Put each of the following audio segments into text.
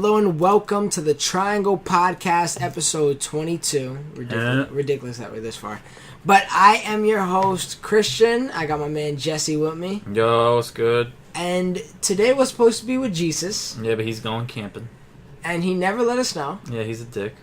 Hello and welcome to the Triangle Podcast, episode 22. Ridiculous that we're this far. But I am your host, Christian. I got my man Jesse with me. Yo, what's good? And today was supposed to be with Jesus. Yeah, but he's going camping. And he never let us know. Yeah, he's a dick.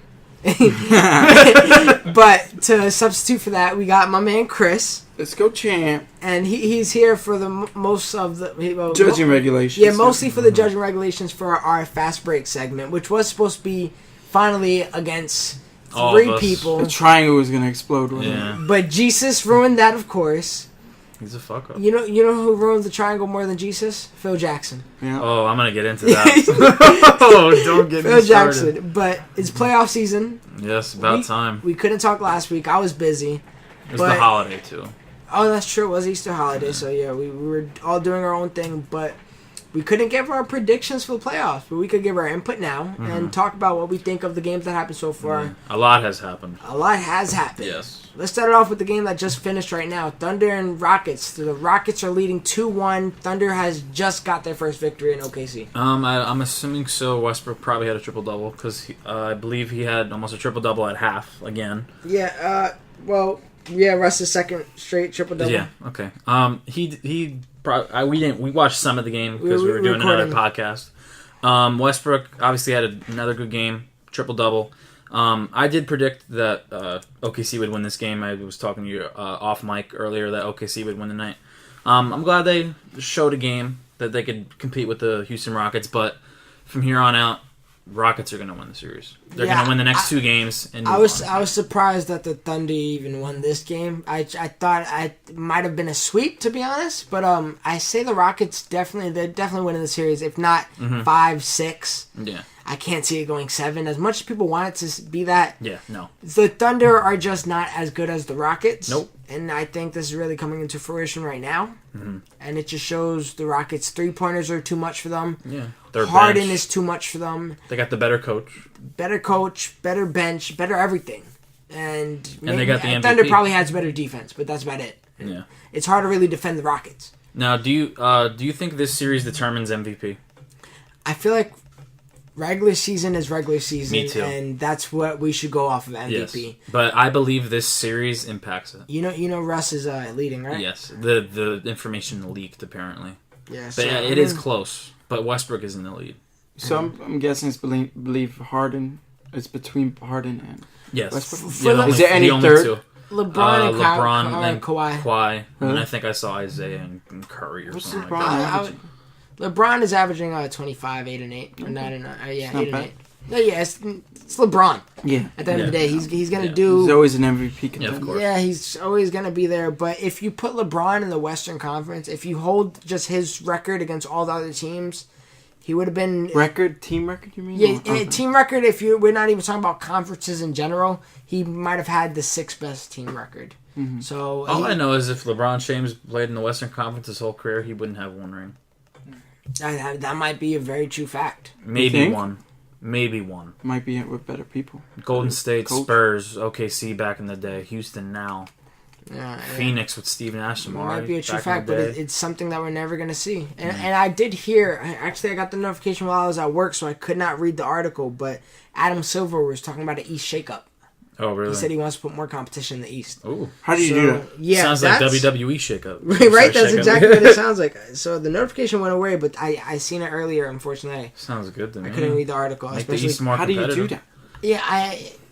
But to substitute for that, we got my man Chris. Let's go, champ. And he's here for the most of the... judging regulations. Yeah, mostly for the judging regulations for our fast break segment, which was supposed to be finally against three people. The triangle was going to explode. Yeah. But Jesus ruined that, of course. He's a fuck up. You know who ruined the triangle more than Jesus? Phil Jackson. Yeah. Oh, I'm gonna get into that. Oh, don't get Phil me started. Jackson. But it's playoff season. Yes, about time. We couldn't talk last week. I was busy. It was the holiday too. Oh, that's true. It was Easter holiday, so yeah, we were all doing our own thing, but we couldn't give our predictions for the playoffs. But we could give our input now and talk about what we think of the games that happened so far. Yeah. A lot has happened. A lot has happened. Yes. Let's start it off with the game that just finished right now. Thunder and Rockets. The Rockets are leading 2-1. Thunder has just got their first victory in OKC. I'm assuming so. Westbrook probably had a triple-double because I believe he had almost a triple-double at half again. Yeah, Russ's second straight triple-double. Yeah, okay. We watched some of the game because we were doing another podcast. Westbrook obviously had another good game, triple-double. I did predict that OKC would win this game. I was talking to you off mic earlier that OKC would win the night. I'm glad they showed a game that they could compete with the Houston Rockets, but from here on out, Rockets are going to win the series. They're going to win the next two games. And I was surprised that the Thunder even won this game. I thought it might have been a sweep, to be honest, but I say the Rockets they're definitely winning the series, if not 5-6. Yeah. I can't see it going 7. As much as people want it to be that. Yeah, no. The Thunder are just not as good as the Rockets. Nope. And I think this is really coming into fruition right now. Mm-hmm. And it just shows the Rockets' three-pointers are too much for them. Yeah. Harden is too much for them. They got the better coach. Better coach, better bench, better everything. And they got the MVP. Thunder probably has better defense, but that's about it. Yeah. It's hard to really defend the Rockets. Now, do you think this series determines MVP? I feel like regular season is regular season. Me too. And that's what we should go off of MVP. Yes. But I believe this series impacts it. You know Russ is leading, right? Yes. The information leaked, apparently. Yeah, But it is close. But Westbrook is in the lead. So I'm guessing it's believe Harden. It's between Harden and Yes. Westbrook. Is there any third? Two. LeBron and then Kawhi. Kawhi. Huh? And I think I saw Isaiah and Curry or What's something LeBron like that. averaging? LeBron is averaging 25, 8 and 8, or 9 and 9. Yeah, Not 8 and bad. 8. No, yeah, it's LeBron. Yeah. At the end of the day, he's gonna Yeah. do. He's always an MVP Yeah, contender. of course. Yeah, he's always gonna be there. But if you put LeBron in the Western Conference, if you hold just his record against all the other teams, he would have been Team record, you mean? Yeah, Okay. team record. We're not even talking about conferences in general, he might have had the 6th best team record. Mm-hmm. So All I know is if LeBron James played in the Western Conference his whole career, he wouldn't have one ring. that might be a very true fact. Maybe think? one. Maybe one. Might be with better people. Golden State, Coach. Spurs, OKC back in the day, Houston now, Phoenix with Steve Nash. It might be a true back in fact, the but day. it's something that we're never going to see. And I did hear, actually I got the notification while I was at work, so I could not read the article, but Adam Silver was talking about an East shakeup. Oh, really? He said he wants to put more competition in the East. Ooh. How do you do that? Yeah, Sounds like WWE shakeup. Right, that's exactly what it sounds like. So the notification went away, but I seen it earlier, unfortunately. Sounds good to me. I couldn't read the article. Make the especially, East more How do you competitive. do that? Yeah,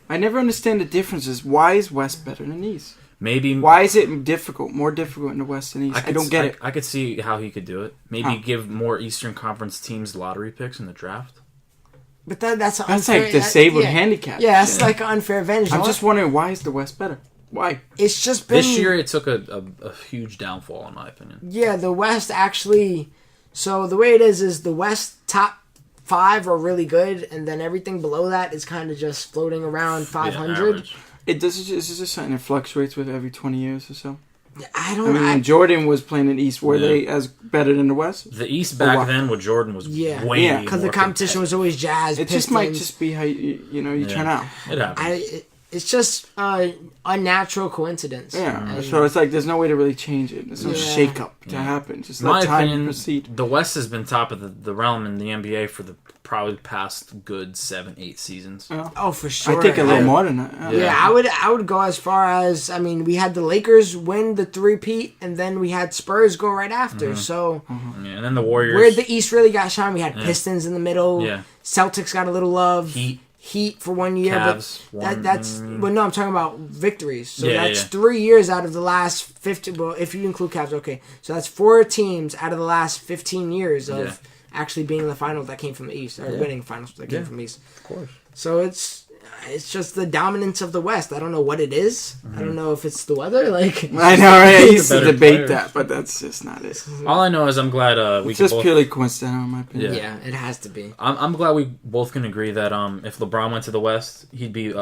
I never understand the differences. Why is West better than East? Maybe. Why is it more difficult in the West than East? I don't get it. I could see how he could do it. Maybe give more Eastern Conference teams lottery picks in the draft. but that's That's like disabled handicap. Yeah, it's like an unfair advantage. I'm just wondering, why is the West better? Why? It's just been This year it took a huge downfall in my opinion. Yeah, the West actually. So the way it is the West top 5 are really good, and then everything below that is kind of just floating around 500. Yeah, Is this just something that fluctuates with every 20 years or so? I I don't. mean, when Jordan was playing in East, were they as better than the West? The East back then with Jordan was way because the competition was always Jazz. It just might just be how you turn out. It happens. It's just unnatural coincidence. Yeah, so it's like there's no way to really change it. There's no shake-up to happen. Just let time proceed. The West has been top of the realm in the NBA for the probably past good 7-8 seasons. Oh, for sure. I think a little more than that. Yeah, I would go as far as, I mean, we had the Lakers win the three-peat, and then we had Spurs go right after. So, yeah, and then the Warriors. Where the East really got shine, we had Pistons in the middle. Yeah. Celtics got a little love. Heat for 1 year, Cavs, but no, I'm talking about victories. So that's 3 years out of the last 50. Well, if you include Cavs, okay. So that's 4 teams out of the last 15 years of actually being in the finals that came from the East, or winning finals that came from the East. Of course. So it's just the dominance of the West. I don't know what it is. I don't know if it's the weather. Like I know, right? I used to debate that, but that's just not it. All I know is I'm glad it's just purely coincidental, in my opinion. Yeah, it has to be. I'm glad we both can agree that if LeBron went to the West, he'd be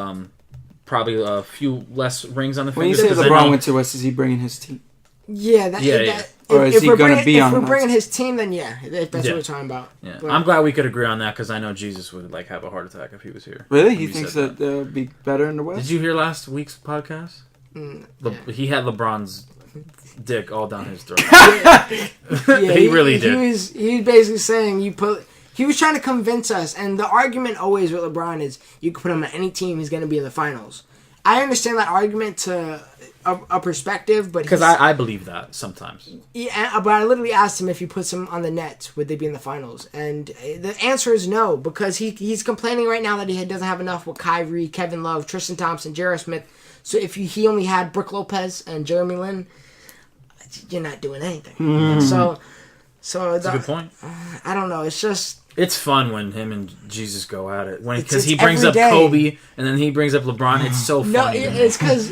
probably a few less rings on the finger. When you say LeBron went to the West, is he bringing his team? Yeah, or is he going to be on? If we're bringing his team, then if that's what we're talking about. Yeah, but I'm glad we could agree on that because I know Jesus would have a heart attack if he was here. Really, he thinks that they'll be better in the West. Did you hear last week's podcast? He had LeBron's dick all down his throat. He really did. He was basically saying he was trying to convince us, and the argument always with LeBron is you can put him on any team, he's going to be in the finals. I understand that argument to a perspective, but because I believe that sometimes. Yeah, but I literally asked him if you put them on the Nets, would they be in the finals? And the answer is no, because he's complaining right now that he doesn't have enough with Kyrie, Kevin Love, Tristan Thompson, J.R. Smith. So if he only had Brook Lopez and Jeremy Lin, you're not doing anything. So that's a good point. I don't know. It's just. It's fun when him and Jesus go at it. Because he brings up Kobe and then he brings up LeBron. It's so fun. No, it's because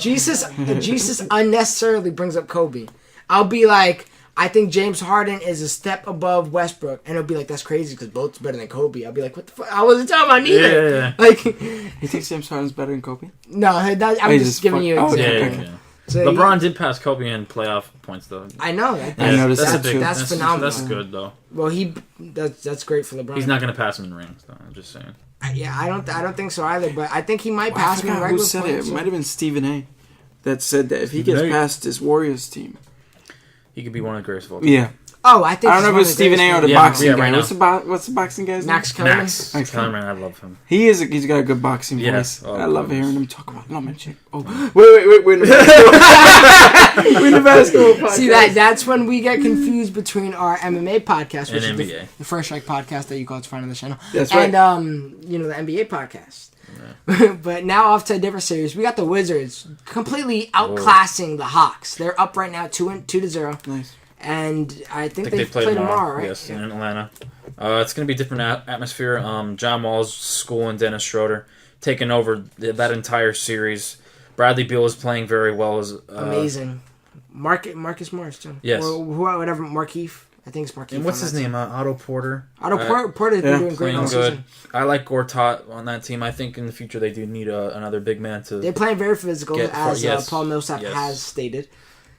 Jesus unnecessarily brings up Kobe. I'll be like, I think James Harden is a step above Westbrook, and it'll be like, that's crazy because both's better than Kobe. I'll be like, what the fuck? I wasn't talking about neither. Yeah. Like, you think James Harden's better than Kobe? No, I'm just giving you an example. Yeah. So, LeBron did pass Kobe in playoff points, though. I know. I noticed that's phenomenal. That's good, though. Well, that's great for LeBron. He's not going to pass him in rings, though. I'm just saying. Yeah, I don't think so either. But I think he might pass him in regular points. Who said it? It might have been Stephen A. that said that if he gets past this Warriors team, he could be one of the greatest of all time. Yeah. Oh, I think I don't know if it's Stephen A. or the boxing guy. Right what's the boxing guy's name? Max Kellerman. Max Kellerman, I love him. He's got a good boxing voice. Oh, I love hearing him talk about my chick. Oh, wait. We're in the basketball podcast. See, that's when we get confused between our MMA podcast, which and is NBA. the First Strike podcast that you call to find on the channel. That's right. And the NBA podcast. Yeah. But now off to a different series. We got the Wizards completely outclassing the Hawks. They're up right now 2-0. Nice. And I think they play tomorrow, right? Yes, in Atlanta. It's going to be a different atmosphere. John Wall's schooling Dennis Schroeder, taking over that entire series. Bradley Beal is playing very well. Amazing. Marcus Morris, too. Yes. Or whatever, Markieff. I think it's Markieff. And what's his name? Otto Porter. Porter's been doing great all season. I like Gortat on that team. I think in the future they do need another big man to. They're playing very physical, as Paul Millsap has stated.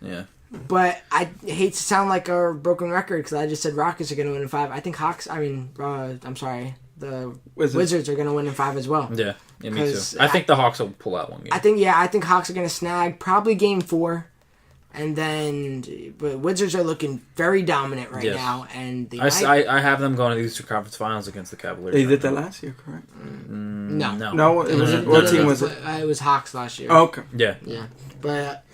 Yeah. But I hate to sound like a broken record because I just said Rockets are going to win in 5. I think the Wizards are going to win in 5 as well. Yeah, me too. I think the Hawks will pull out one game. I think Hawks are going to snag probably game 4. And then, but Wizards are looking very dominant right now, and I have them going to the Eastern Conference Finals against the Cavaliers. They did that last year, correct? No. What team was it? It was Hawks last year. Oh, okay. Yeah. But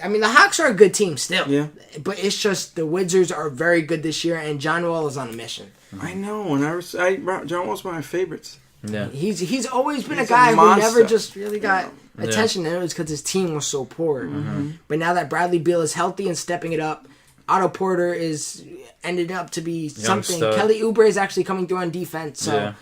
I mean, the Hawks are a good team still. Yeah. But it's just the Wizards are very good this year, and John Wall is on a mission. I know, and John Wall's one of my favorites. Yeah. He's always been a guy who never just really got attention, and it was because his team was so poor. Mm-hmm. But now that Bradley Beal is healthy and stepping it up, Otto Porter is ended up to be something. Kelly Oubre is actually coming through on defense. So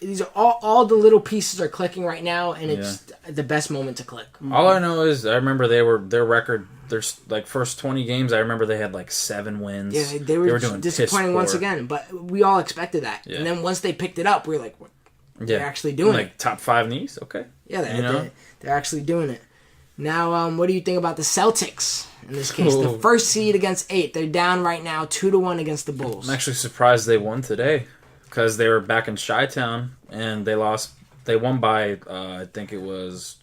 these are all the little pieces are clicking right now, and it's the best moment to click. All I know is I remember their record. Their first 20 games, I remember they had 7 wins. Yeah, they were doing disappointing once again, but we all expected that. Yeah. And then once they picked it up, we were like, they're actually doing it. Top 5 in the East, okay. Yeah, they're actually doing it. Now, what do you think about the Celtics in this case? The first seed against 8. They're down right now 2-1 against the Bulls. I'm actually surprised they won today because they were back in Chi-Town and they lost They won by I think it was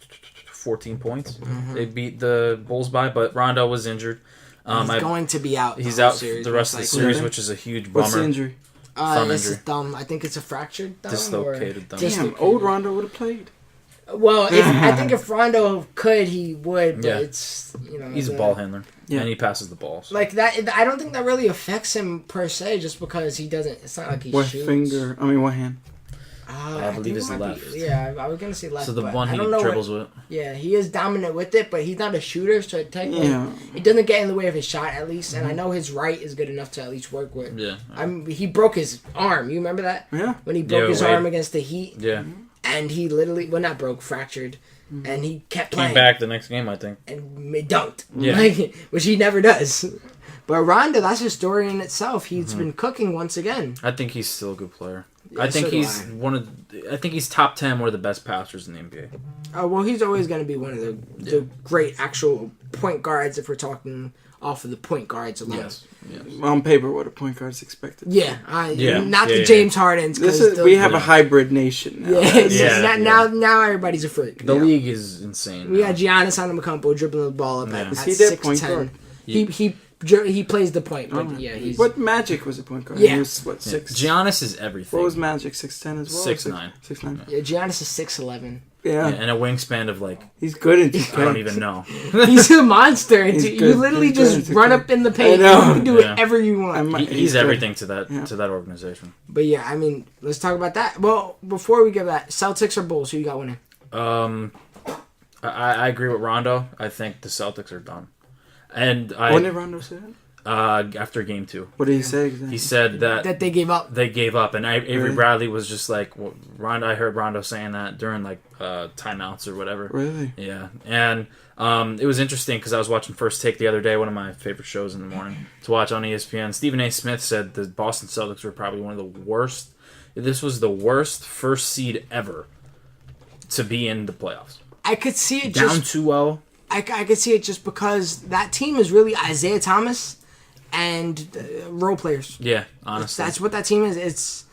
14 points. They beat the Bulls by, but Rondo was injured. He's going to be out. He's out the rest of the series, which is a huge bummer. What's the injury? This is thumb. I think it's a fractured thumb. Dislocated thumb. Damn, old Rondo would have played. Well, I think if Rondo could, he would. But it's he's a ball handler, and he passes the balls. Like that, I don't think that really affects him per se, just because he doesn't. It's not like he shoots. What hand? I believe it's left. I was gonna say left. So the one he dribbles with. Yeah, he is dominant with it, but he's not a shooter, so technically it doesn't get in the way of his shot at least. And I know his right is good enough to at least work with. Yeah, he broke his arm. You remember that? Yeah. When he broke his arm against the Heat. Yeah. And he literally, fractured, and he kept playing. Came back the next game, I think, and dunked. Yeah, which he never does. But Rondo, that's a story in itself. He's been cooking once again. I think he's still a good player. Yeah, I think he's top 10 one of the best passers in the NBA. Well, he's always going to be one of the great actual point guards if we're talking off of the point guards alone. Yes. On paper, what a point guard's expected. Not the James Hardens. We have a hybrid nation now. Now everybody's a freak. The league is insane. We got Giannis Antetokounmpo dribbling the ball up at 6'10". He plays the point, but he's... What Magic was a point guard? Yeah. He was, 6? Giannis is everything. What was Magic? 6'10" as well? 6'9". 6'9". Yeah, Giannis is 6'11". Yeah. And a wingspan of He's good at 2K. I don't even know. He's a monster. You literally just run up in the paint. You can do whatever you want. He's everything to that organization. But yeah, I mean, let's talk about that. Well, before we get that, Celtics or Bulls? Who you got winning? I agree with Rondo. I think the Celtics are done. And when did Rondo say that? After game 2. What did he say exactly? He said that they gave up. They gave up, and Avery Bradley was just like, Rondo. I heard Rondo saying that during timeouts or whatever. Really? Yeah, and it was interesting because I was watching First Take the other day, one of my favorite shows in the morning to watch on ESPN. Stephen A. Smith said the Boston Celtics were probably one of the worst. This was the worst first seed ever to be in the playoffs. I could see it down 2-0. I could see it just because that team is really Isaiah Thomas and role players. Yeah, honestly. That's what that team is.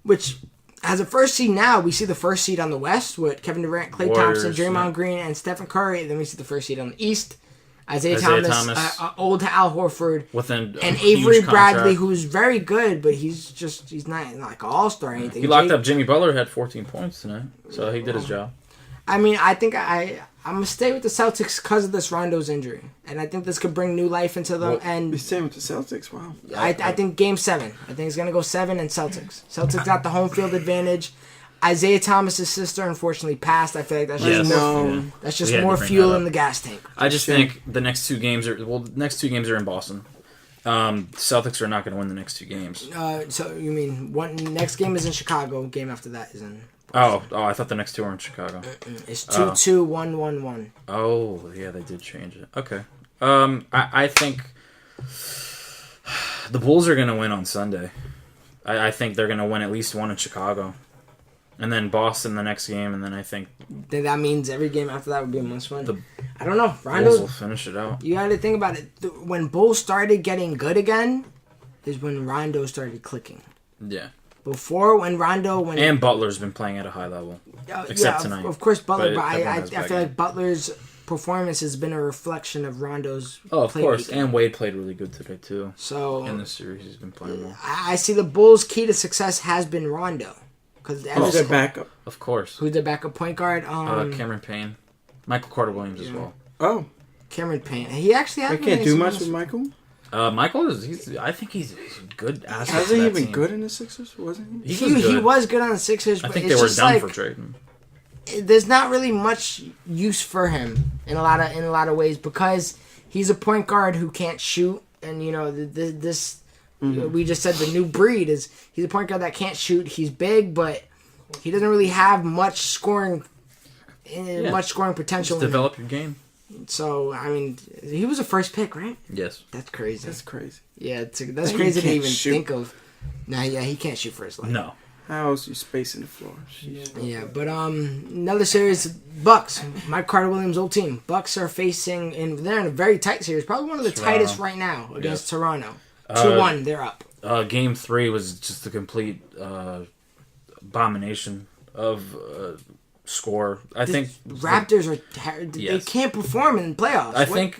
Which, as a first seed now, we see the first seed on the West with Kevin Durant, Klay Thompson, Draymond Green, and Stephen Curry. Then we see the first seed on the East. Isaiah Thomas. Old Al Horford. And Avery Bradley, who's very good, but he's not like an all-star or anything. He locked up Jimmy Butler, had 14 points tonight, so he did his job. I mean, I think I'm going to stay with the Celtics because of this Rondo's injury. And I think this could bring new life into them. You're staying with the Celtics? Wow. I think Game 7. I think it's going to go 7 and Celtics. Celtics got the home field advantage. Isaiah Thomas' sister unfortunately passed. I feel like that's just more fuel in the gas tank. I just think the next 2 games are in Boston. Celtics are not going to win the next 2 games. So you mean next game is in Chicago, game after that is in Oh, I thought the next 2 were in Chicago. It's 2-2, 1-1-1. Oh, yeah, they did change it. Okay. I think the Bulls are going to win on Sunday. I think they're going to win at least 1 in Chicago. And then Boston the next game, and then I think... That means every game after that would be a must-win. I don't know. Bulls will finish it out. You got to think about it. When Bulls started getting good again is when Rondo started clicking. Yeah. Before, when Rondo... And Butler's been playing at a high level. Except tonight. Of course, Butler, but I feel like Butler's performance has been a reflection of Rondo's play. Of course. And Wade played really good today, too. So... In this series, he's been playing well. I see the Bulls' key to success has been Rondo. Who's their backup? Of course. Who's their backup point guard? Cameron Payne. Michael Carter-Williams as well. Oh. Cameron Payne. He actually has... I can't do much with Michael? Michael I think he's good. Hasn't he been good in the Sixers? Wasn't he? He was good on the Sixers. But I think they were done for trading. There's not really much use for him in a lot of ways because he's a point guard who can't shoot, and this. Mm-hmm. We just said the new breed is he's a point guard that can't shoot. He's big, but he doesn't really have much scoring potential. Just develop your game. So I mean, he was a first pick, right? Yes. That's crazy. Yeah, that's crazy to even think of. Nah, yeah, he can't shoot for his life. No. How else you spacing the floor? Yeah, but another series, Bucks. Mike Carter-Williams' old team. Bucks are facing, and they're in a very tight series, probably one of the tightest right now against Toronto. 2-1, they're up. Game 3 was just a complete abomination score. I think Raptors are they can't perform in playoffs.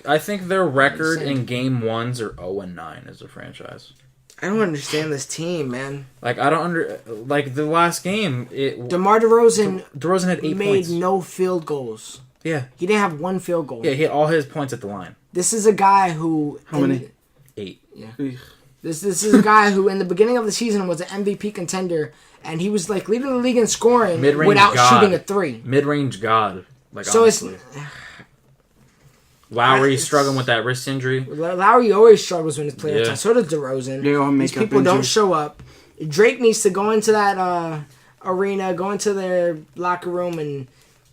I think their record in game ones are 0-9 as a franchise. I don't understand this team, man. Like I don't like the last game. DeMar DeRozan had 8 made points. No field goals. Yeah, he didn't have one field goal. Yeah, he had all his points at the line. This is a guy who how many? 8. Yeah. This is a guy who in the beginning of the season was an MVP contender, and he was like leading the league in scoring without shooting a 3. Mid-range god. Like so honestly. Lowry's struggling with that wrist injury. Lowry always struggles when it's playoff time. So does DeRozan. These people injuries. don't show up. Drake needs to go into that arena, go into their locker room, and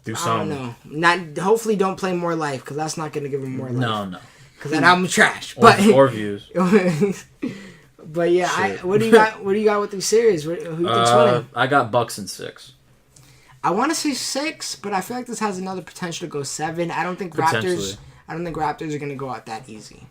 do something. I don't know. Hopefully, don't play More Life because that's not going to give him more life. No. Because that album's trash. Or views. But yeah, what do you got? What do you got with these series? Who you think's winning? I got Bucks in 6. I want to say 6, but I feel like this has another potential to go 7. I don't think Raptors are going to go out that easy.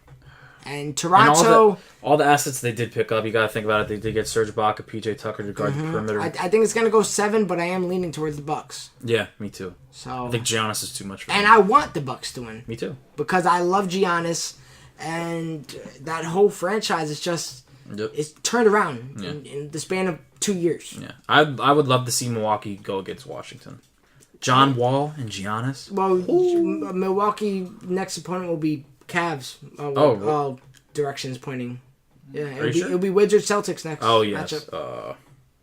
And Toronto... And all the assets they did pick up, you got to think about it. They did get Serge Ibaka, PJ Tucker to guard the perimeter. I think it's going to go 7, but I am leaning towards the Bucks. Yeah, me too. So I think Giannis is too much for me. And me. I want the Bucks to win. Me too. Because I love Giannis, and that whole franchise is just... It's turned around in the span of 2 years. Yeah, I would love to see Milwaukee go against Washington. John Wall and Giannis. Well, Milwaukee next opponent will be Cavs. All directions pointing. Yeah, it'll be Wizards Celtics next. Oh yes. Matchup.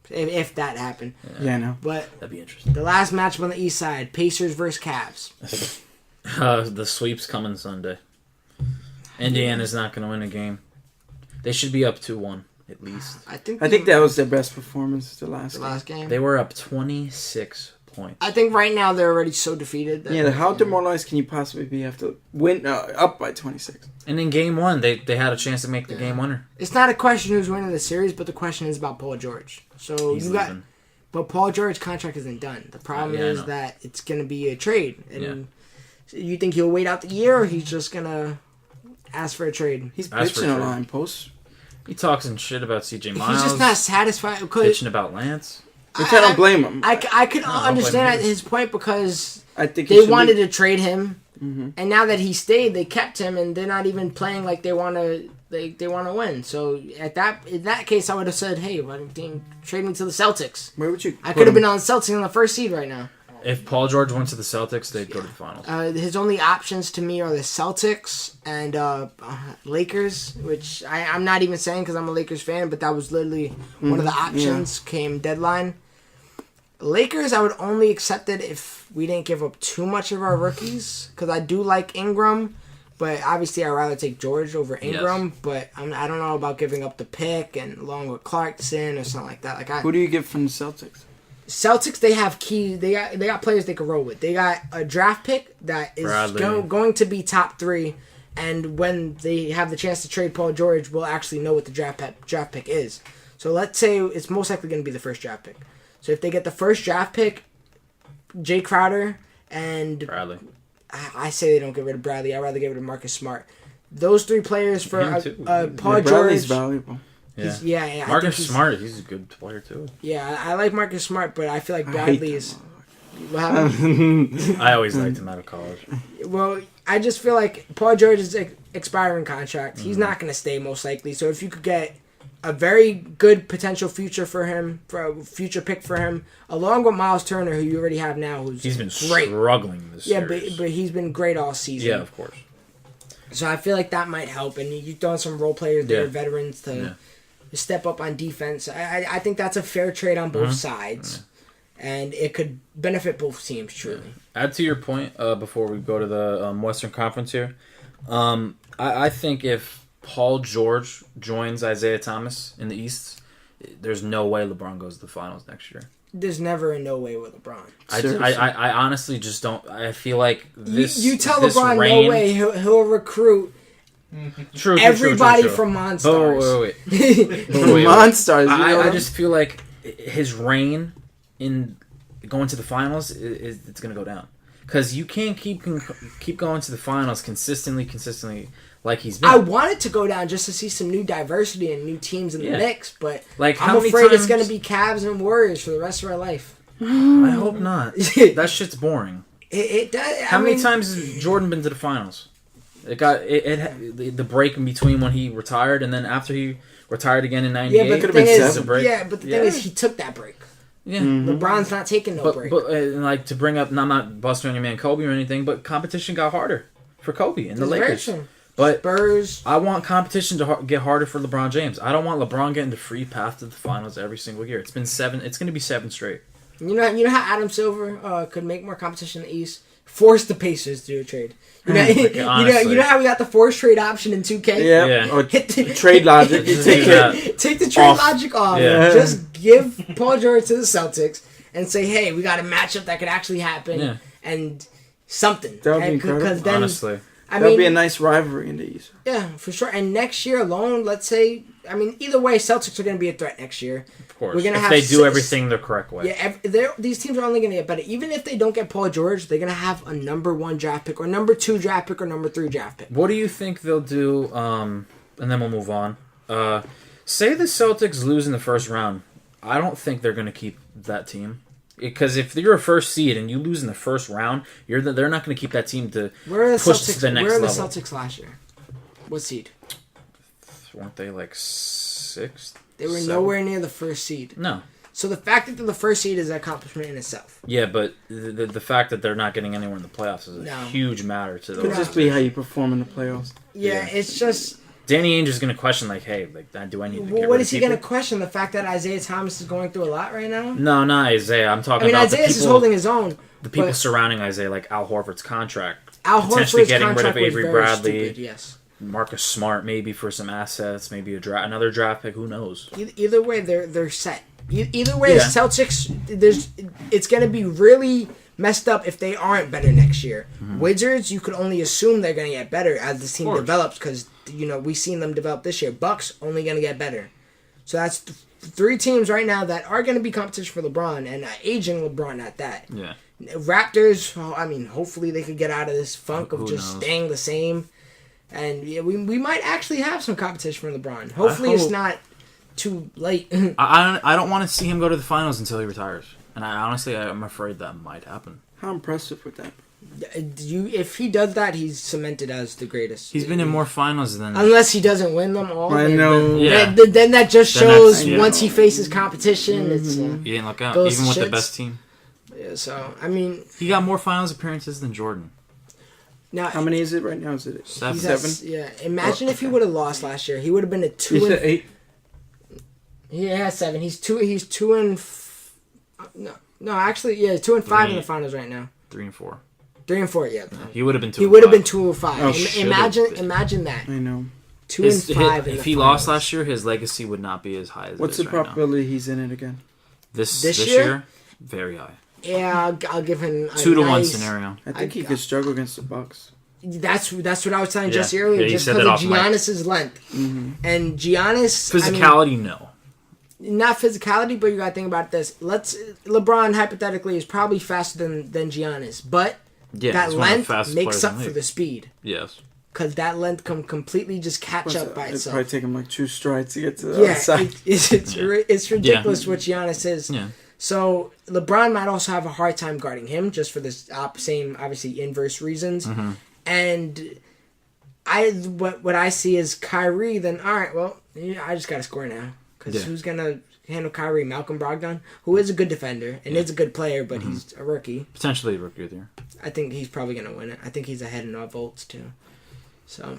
If that happened. Yeah, I know. But that'd be interesting. The last matchup on the East Side: Pacers versus Cavs. The sweep's coming Sunday. Indiana's not going to win a game. They should be up 2-1 at least. I think that was their best performance the last game. They were up 26 points. I think right now they're already so defeated. How demoralized can you possibly be after win up by 26? And in game 1, they had a chance to make the game winner. It's not a question who's winning the series, but the question is about Paul George. So He's you got, leaving. but Paul George's contract isn't done. The problem is that it's going to be a trade, and you think he'll wait out the year, or he's just going to ask for a trade? He's bitching a line post. He talks and shit about CJ Miles. He's just not satisfied. Bitching about Lance. Which I don't blame him. I could understand his point because I think they wanted to trade him, and now that he stayed, they kept him, and they're not even playing like they want to. They want to win. So in that case, I would have said, "Hey, why don't you trade me to the Celtics?" Where would you? I could have been on the Celtics on the first seed right now. If Paul George went to the Celtics, they'd go to the finals. His only options to me are the Celtics and Lakers, which I'm not even saying because I'm a Lakers fan, but that was literally one of the options came deadline. Lakers, I would only accept it if we didn't give up too much of our rookies, because I do like Ingram, but obviously I'd rather take George over Ingram, but I don't know about giving up the pick and along with Clarkson or something like that. Who do you get from the Celtics? Celtics, they have key. They got players they can roll with. They got a draft pick that is going to be top 3, and when they have the chance to trade Paul George, we'll actually know what the draft pick is. So let's say it's most likely going to be the first draft pick. So if they get the first draft pick, Jay Crowder and Bradley, I say they don't get rid of Bradley. I'd rather get rid of Marcus Smart. Those 3 players for Paul George. Bradley's valuable. Yeah. Marcus Smart, he's a good player too. Yeah, I like Marcus Smart, but I feel like Bradley is. What happened? I always liked him out of college. Well, I just feel like Paul George is an expiring contract. He's not going to stay most likely. So if you could get a very good potential future for him, for a future pick for him, along with Miles Turner, who you already have now, he's been great. Struggling this series. but he's been great all season. Yeah, of course. So I feel like that might help, and you throw in some role players that are veterans to step up on defense. I think that's a fair trade on both sides, and it could benefit both teams truly. Add to your point before we go to the Western Conference here. I think if Paul George joins Isaiah Thomas in the East, there's no way LeBron goes to the finals next year. There's never a no way with LeBron. I honestly just don't. I feel like this. You tell LeBron no way, he'll recruit everybody from Monstars. Oh, wait. Monstars. I just feel like his reign in going to the finals it's going to go down, because you can't keep going to the finals consistently. Like he's been. I wanted to go down just to see some new diversity and new teams in the mix, but like, I'm afraid it's going to be Cavs and Warriors for the rest of our life. I hope not. That shit's boring. It does. How many times has Jordan been to the finals? It got the break in between when he retired and then after he retired again in '98. Yeah, but the thing is, he took that break. Yeah, LeBron's not taking no break. But like to bring up, I'm not busting on your man Kobe or anything, but competition got harder for Kobe and the Lakers. But Spurs. I want competition to get harder for LeBron James. I don't want LeBron getting the free path to the finals every single year. It's been 7. It's going to be 7 straight. You know how Adam Silver could make more competition in the East? Force the Pacers to do a trade. You know how we got the force trade option in 2K? Yeah. Or trade logic. Take the trade logic off. Yeah. Just give Paul George to the Celtics and say, hey, we got a matchup that could actually happen. Yeah. And something. That would be incredible. Then, honestly. That would be a nice rivalry in the East. Yeah, for sure. And next year alone, let's say, either way, Celtics are going to be a threat next year. Of course. If they do everything the correct way. Yeah, these teams are only going to get better. Even if they don't get Paul George, they're going to have a number 1 draft pick or number 2 draft pick or number 3 draft pick. What do you think they'll do? And then we'll move on. Say the Celtics lose in the first round. I don't think they're going to keep that team. Because if you're a first seed and you lose in the first round, they're not going to keep that team to push to the next level. Where were the Celtics last year? What seed? Weren't they like 6th? They were nowhere near the first seed. No. So the fact that they're the first seed is an accomplishment in itself. Yeah, but the fact that they're not getting anywhere in the playoffs is a huge matter to them. It'll just be how you perform in the playoffs. Yeah. It's just... Danny Ainge is going to question, like, hey, do I need to get rid what of is he going to question? The fact that Isaiah Thomas is going through a lot right now? No, not Isaiah. I'm talking about Isaiah is holding his own. The people surrounding Isaiah, like Al Horford's contract. Al potentially Horford's getting rid contract of Avery was very Bradley. stupid, yes. Marcus Smart, maybe for some assets, maybe another draft pick. Who knows? Either way, they're set. Either way, the Celtics, it's going to be really messed up if they aren't better next year. Mm-hmm. Wizards, you could only assume they're going to get better as this team develops because we've seen them develop this year. Bucks only going to get better. So that's 3 teams right now that are going to be competition for LeBron and aging LeBron at that. Yeah. Raptors, hopefully they could get out of this funk of just staying the same. And we might actually have some competition for LeBron. Hopefully it's not too late. I don't want to see him go to the finals until he retires. And I'm afraid that might happen. How impressive would that be? If he does that, he's cemented as the greatest. He's been in more finals than... Unless he doesn't win them all. I know. Then that just shows once he faces competition, it's... he didn't look out, even with the best team. Yeah, so, He got more finals appearances than Jordan. Now, how many is it right now? Is it 7? Yeah. Imagine if he would have lost last year. He would have been a 2. You said 8? Yeah, 7. He's 2 and... No, actually, 2 and 5 in the finals right now. 3 and 4. 3 and 4, yeah. He would have been 2. He would have been 2 and 5. Oh, imagine that. I know. 2 and 5. If he lost last year, his legacy would not be as high as. What's the probability he's in it again? This year, very high. Yeah, I'll give him a 2 to 1 scenario. I think he could struggle against the Bucks. That's what I was telling Jesse earlier. Yeah, just because of Giannis's length and Giannis physicality, no. Not physicality, but you got to think about this. LeBron hypothetically is probably faster than Giannis, but that length makes up for the speed. Yes. Because that length can completely just catch up by itself. It'd probably take him like 2 strides to get to the other side. It's ridiculous what Giannis is. Yeah. So LeBron might also have a hard time guarding him just for the same, obviously, inverse reasons. Mm-hmm. And what I see is Kyrie, then, all right, well, I just got to score now. Because who's going to handle Kyrie? Malcolm Brogdon, who is a good defender and is a good player, but he's a rookie. Potentially a rookie of the year. I think he's probably going to win it. I think he's ahead in our votes, too. So,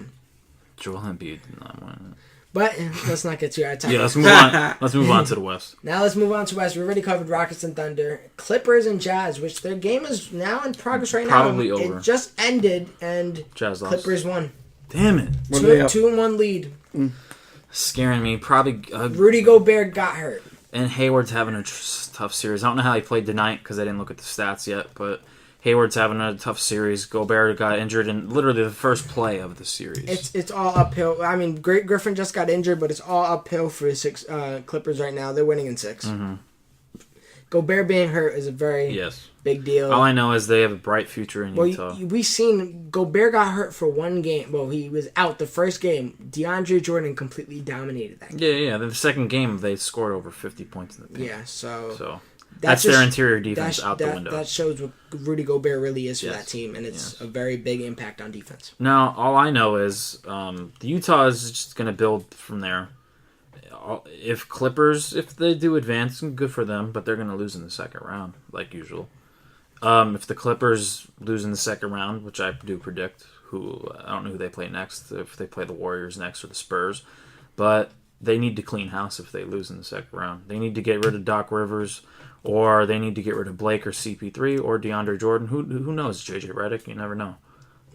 Joel Embiid did not win it. But let's not get too out of time. Yeah, let's move on. Let's move on to the West. Now let's move on to West. We already covered Rockets and Thunder, Clippers and Jazz, which their game is now in progress right Probably now. over. It just ended, and Jazz lost. Clippers won. Damn it! 2-1 lead. Scaring me. Probably. Rudy Gobert got hurt. And Hayward's having a tough series. I don't know how he played tonight because I didn't look at the stats yet, but Hayward's having a tough series. Gobert got injured in literally the first play of the series. It's all uphill. I mean, Griffin just got injured, but it's all uphill for the Clippers right now. They're winning in 6. Mm-hmm. Gobert being hurt is a very big deal. All I know is they have a bright future in Utah. We've seen Gobert got hurt for 1 game. Well, he was out the first game. DeAndre Jordan completely dominated that game. Yeah. The second game, they scored over 50 points in the paint. Yeah, so That's their interior defense out the window. That shows what Rudy Gobert really is for that team, and it's a very big impact on defense. Now, all I know is the Utah is just going to build from there. If they do advance, good for them, but they're going to lose in the second round, like usual. If the Clippers lose in the second round, which I do predict, I don't know who they play next, if they play the Warriors next or the Spurs, but they need to clean house if they lose in the second round. They need to get rid of Doc Rivers, or they need to get rid of Blake or CP3 or DeAndre Jordan. Who knows? JJ Redick, you never know.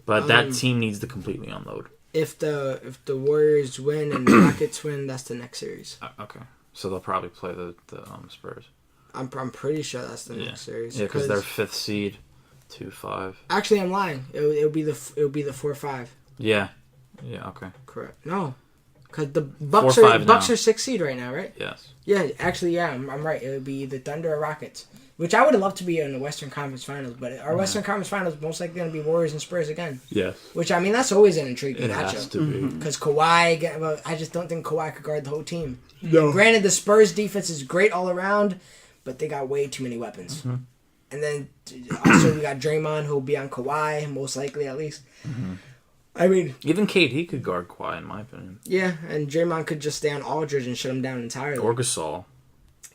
But that team needs to completely unload. If the Warriors win and the Rockets win, that's the next series. Okay, so they'll probably play the Spurs. I'm pretty sure that's the next series. Yeah, because they're 5th seed, 2-5. Actually, I'm lying. It'll be the 4-5. Yeah. Yeah. Okay. Correct. No, because the Bucks are 6th seed right now, right? Yes. Yeah. Actually, yeah, I'm right. It would be the Thunder or Rockets, which I would love to be in the Western Conference Finals. But our Western Conference Finals most likely going to be Warriors and Spurs again. Yes. Which I mean, that's always an intriguing matchup. It has to be. Because Kawhi, I just don't think Kawhi could guard the whole team. No. Granted, the Spurs defense is great all around, but they got way too many weapons. Mm-hmm. And then also we got Draymond, who'll be on Kawhi, most likely at least. Mm-hmm. I mean, even KD could guard Kawhi, in my opinion. Yeah, and Draymond could just stay on Aldridge and shut him down entirely. Or Gasol.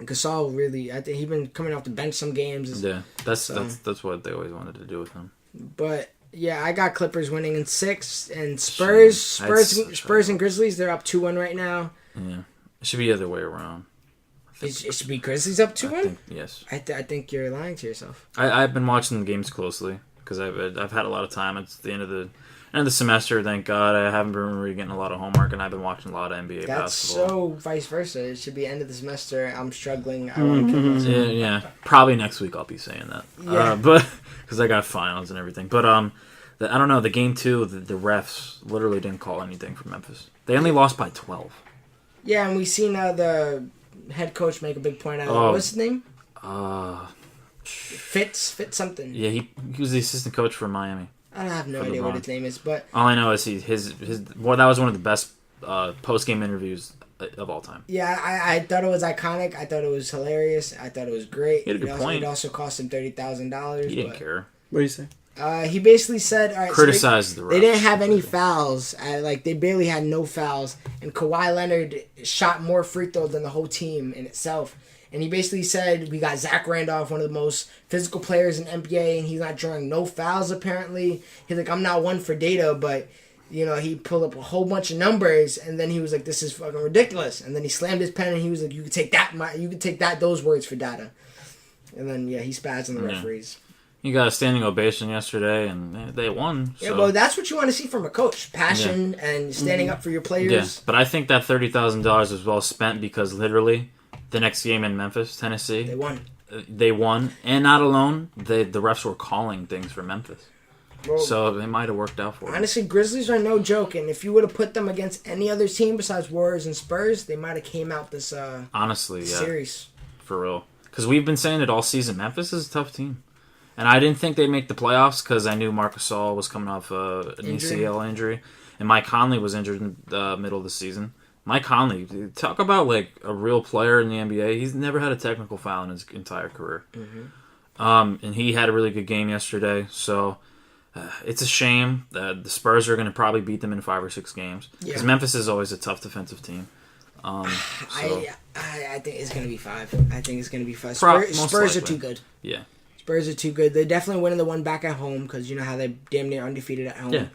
Gasol really, I think he's been coming off the bench some games. Yeah, that's what they always wanted to do with him. But yeah, I got Clippers winning in 6, and Spurs and Grizzlies, they're up 2-1 right now. Yeah, it should be the other way around. It should be Grizzlies up 2-1? Yes. I think you're lying to yourself. I've been watching the games closely because I've had a lot of time. It's the end of the semester, thank God. I haven't been really getting a lot of homework, and I've been watching a lot of NBA basketball. That's so vice versa. It should be end of the semester. I'm struggling. I want to kill myself. Yeah. Probably next week I'll be saying that. Yeah. But because I got finals and everything. But I don't know. The game 2, the refs literally didn't call anything for Memphis. They only lost by 12. Yeah, and we seen the head coach make a big point out of it. What's his name? Fitz something. Yeah, he was the assistant coach for Miami. I have no idea what his name is, but all I know is that was one of the best post game interviews of all time. Yeah, I thought it was iconic. I thought it was hilarious. I thought it was great. He had a good point. It also cost him $30,000. He didn't care. What do you say? He basically said, all right, criticized the refs. They didn't have any fouls. They barely had no fouls, and Kawhi Leonard shot more free throws than the whole team in itself. And he basically said, we got Zach Randolph, one of the most physical players in NBA, and he's not drawing no fouls, apparently. He's like, I'm not one for data, but, he pulled up a whole bunch of numbers, and then he was like, this is fucking ridiculous. And then he slammed his pen, and he was like, you can take those words for data. And then, he spazzed on the referees. He got a standing ovation yesterday, and they won. So. Yeah, well, that's what you want to see from a coach. Passion and standing up for your players. Yeah, but I think that $30,000 was well spent because literally the next game in Memphis, Tennessee, they won, and not alone, the refs were calling things for Memphis. Well, so it might have worked out for them. Honestly, Grizzlies are no joke, and if you would have put them against any other team besides Warriors and Spurs, they might have came out this series. For real. Because we've been saying it all season. Memphis is a tough team. And I didn't think they'd make the playoffs because I knew Marc Gasol was coming off an ACL injury, and Mike Conley was injured in the middle of the season. Mike Conley, talk about like a real player in the NBA. He's never had a technical foul in his entire career. Mm-hmm. And he had a really good game yesterday. So it's a shame that the Spurs are going to probably beat them in 5 or 6 games because Memphis is always a tough defensive team. I think it's going to be 5. I think it's going to be 5. Spurs are too good. Yeah. Spurs are too good. They're definitely winning the one back at home because you know how they're damn near undefeated at home. Yeah.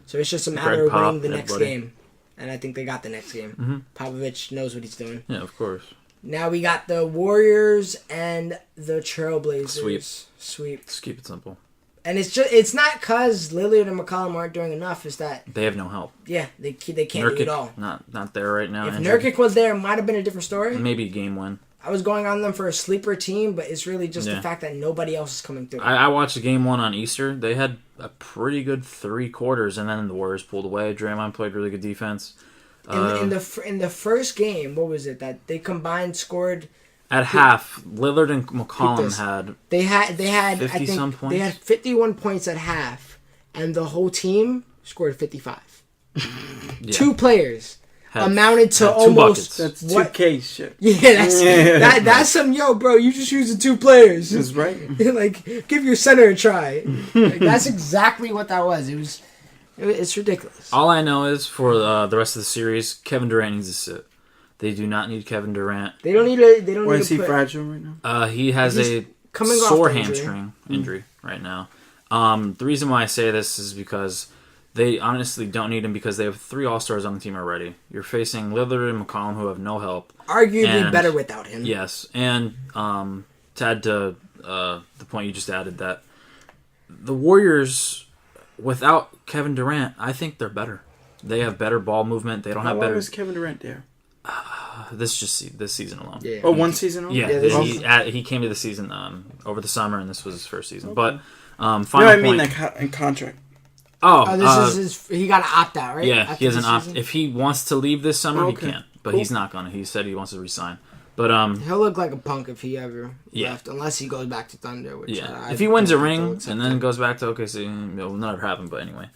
So it's just a matter of winning the next game. And I think they got the next game. Mm-hmm. Popovich knows what he's doing. Yeah, of course. Now we got the Warriors and the Trailblazers. Sweep. Let's keep it simple. And it's not because Lillard and McCollum aren't doing enough. It's that they have no help. Yeah, they can't do it all. Not there right now. If Nurkic was there, it might have been a different story. Maybe a game win. I was going on them for a sleeper team, but it's really just the fact that nobody else is coming through. I watched game 1 on Easter. They had a pretty good 3 quarters, and then the Warriors pulled away. Draymond played really good defense. In the first game, what was it that they combined scored? At half, Lillard and McCollum had 50 some points. They had 51 points at half, and the whole team scored 55. 2 players. amounted to almost... That's 2K shit. Yeah, that's some... Yo, bro, you just using 2 players. That's right. Like, give your center a try. Like, that's exactly what that was. It's ridiculous. All I know is for the rest of the series, Kevin Durant needs to sit. They do not need Kevin Durant. They don't need to... Why is he fragile right now? He has a sore hamstring injury right now. The reason why I say this is because they honestly don't need him because they have 3 All-Stars on the team already. You're facing Lillard and McCollum who have no help. Arguably better without him. Yes. And to add to the point you just added, that the Warriors, without Kevin Durant, I think they're better. They have better ball movement. They don't have better... How long is Kevin Durant there? This season alone. Yeah. Oh, one season alone? Yeah, he came to the season over the summer, and this was his first season. Okay. But like in contract. He got to opt out, right? Yeah, he has an opt. If he wants to leave this summer, he can, but he's not gonna. He said he wants to resign. But he'll look like a punk if he ever left, unless he goes back to Thunder. Which if he wins a ring and then goes back to OKC, it'll never happen. But anyway,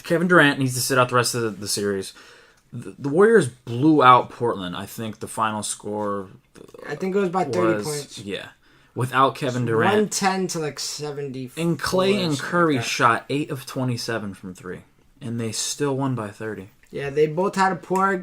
Kevin Durant needs to sit out the rest of the series. The Warriors blew out Portland. I think the final score... I think it was by 30 points. Yeah. Without Kevin Durant. 110 to like 70. And Clay and Curry shot 8 of 27 from 3. And they still won by 30. Yeah, they both had poor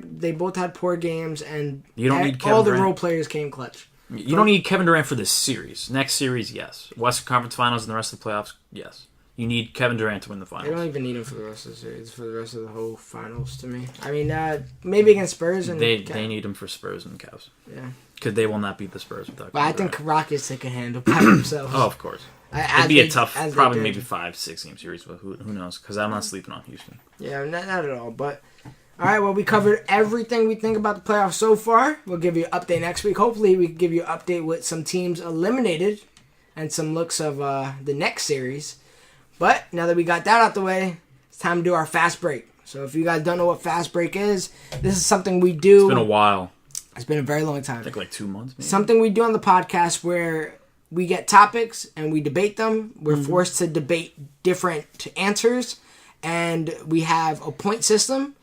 games, and you don't need Kevin all Durant. The role players came clutch. You don't need Kevin Durant for this series. Next series, yes. Western Conference Finals and the rest of the playoffs, yes. You need Kevin Durant to win the finals. They don't even need him for the rest of the series, for the rest of the whole finals to me. I mean, maybe against Spurs and they need him for Spurs and Cavs. Yeah. Because they will not beat the Spurs without But I think Rockets they can handle by themselves. Oh, of course. It'd be a tough, probably maybe 5-6 game series, but who knows? Because I'm not sleeping on Houston. Yeah, not at all. But, all right, well, we covered everything we think about the playoffs so far. We'll give you an update next week. Hopefully, we can give you an update with some teams eliminated and some looks of the next series. But now that we got that out the way, it's time to do our fast break. So if you guys don't know what fast break is, this is something we do. It's been a while. It's been a very long time. I think like 2 months. Maybe. Something we do on the podcast where we get topics and we debate them. We're forced to debate different answers. And we have a point system.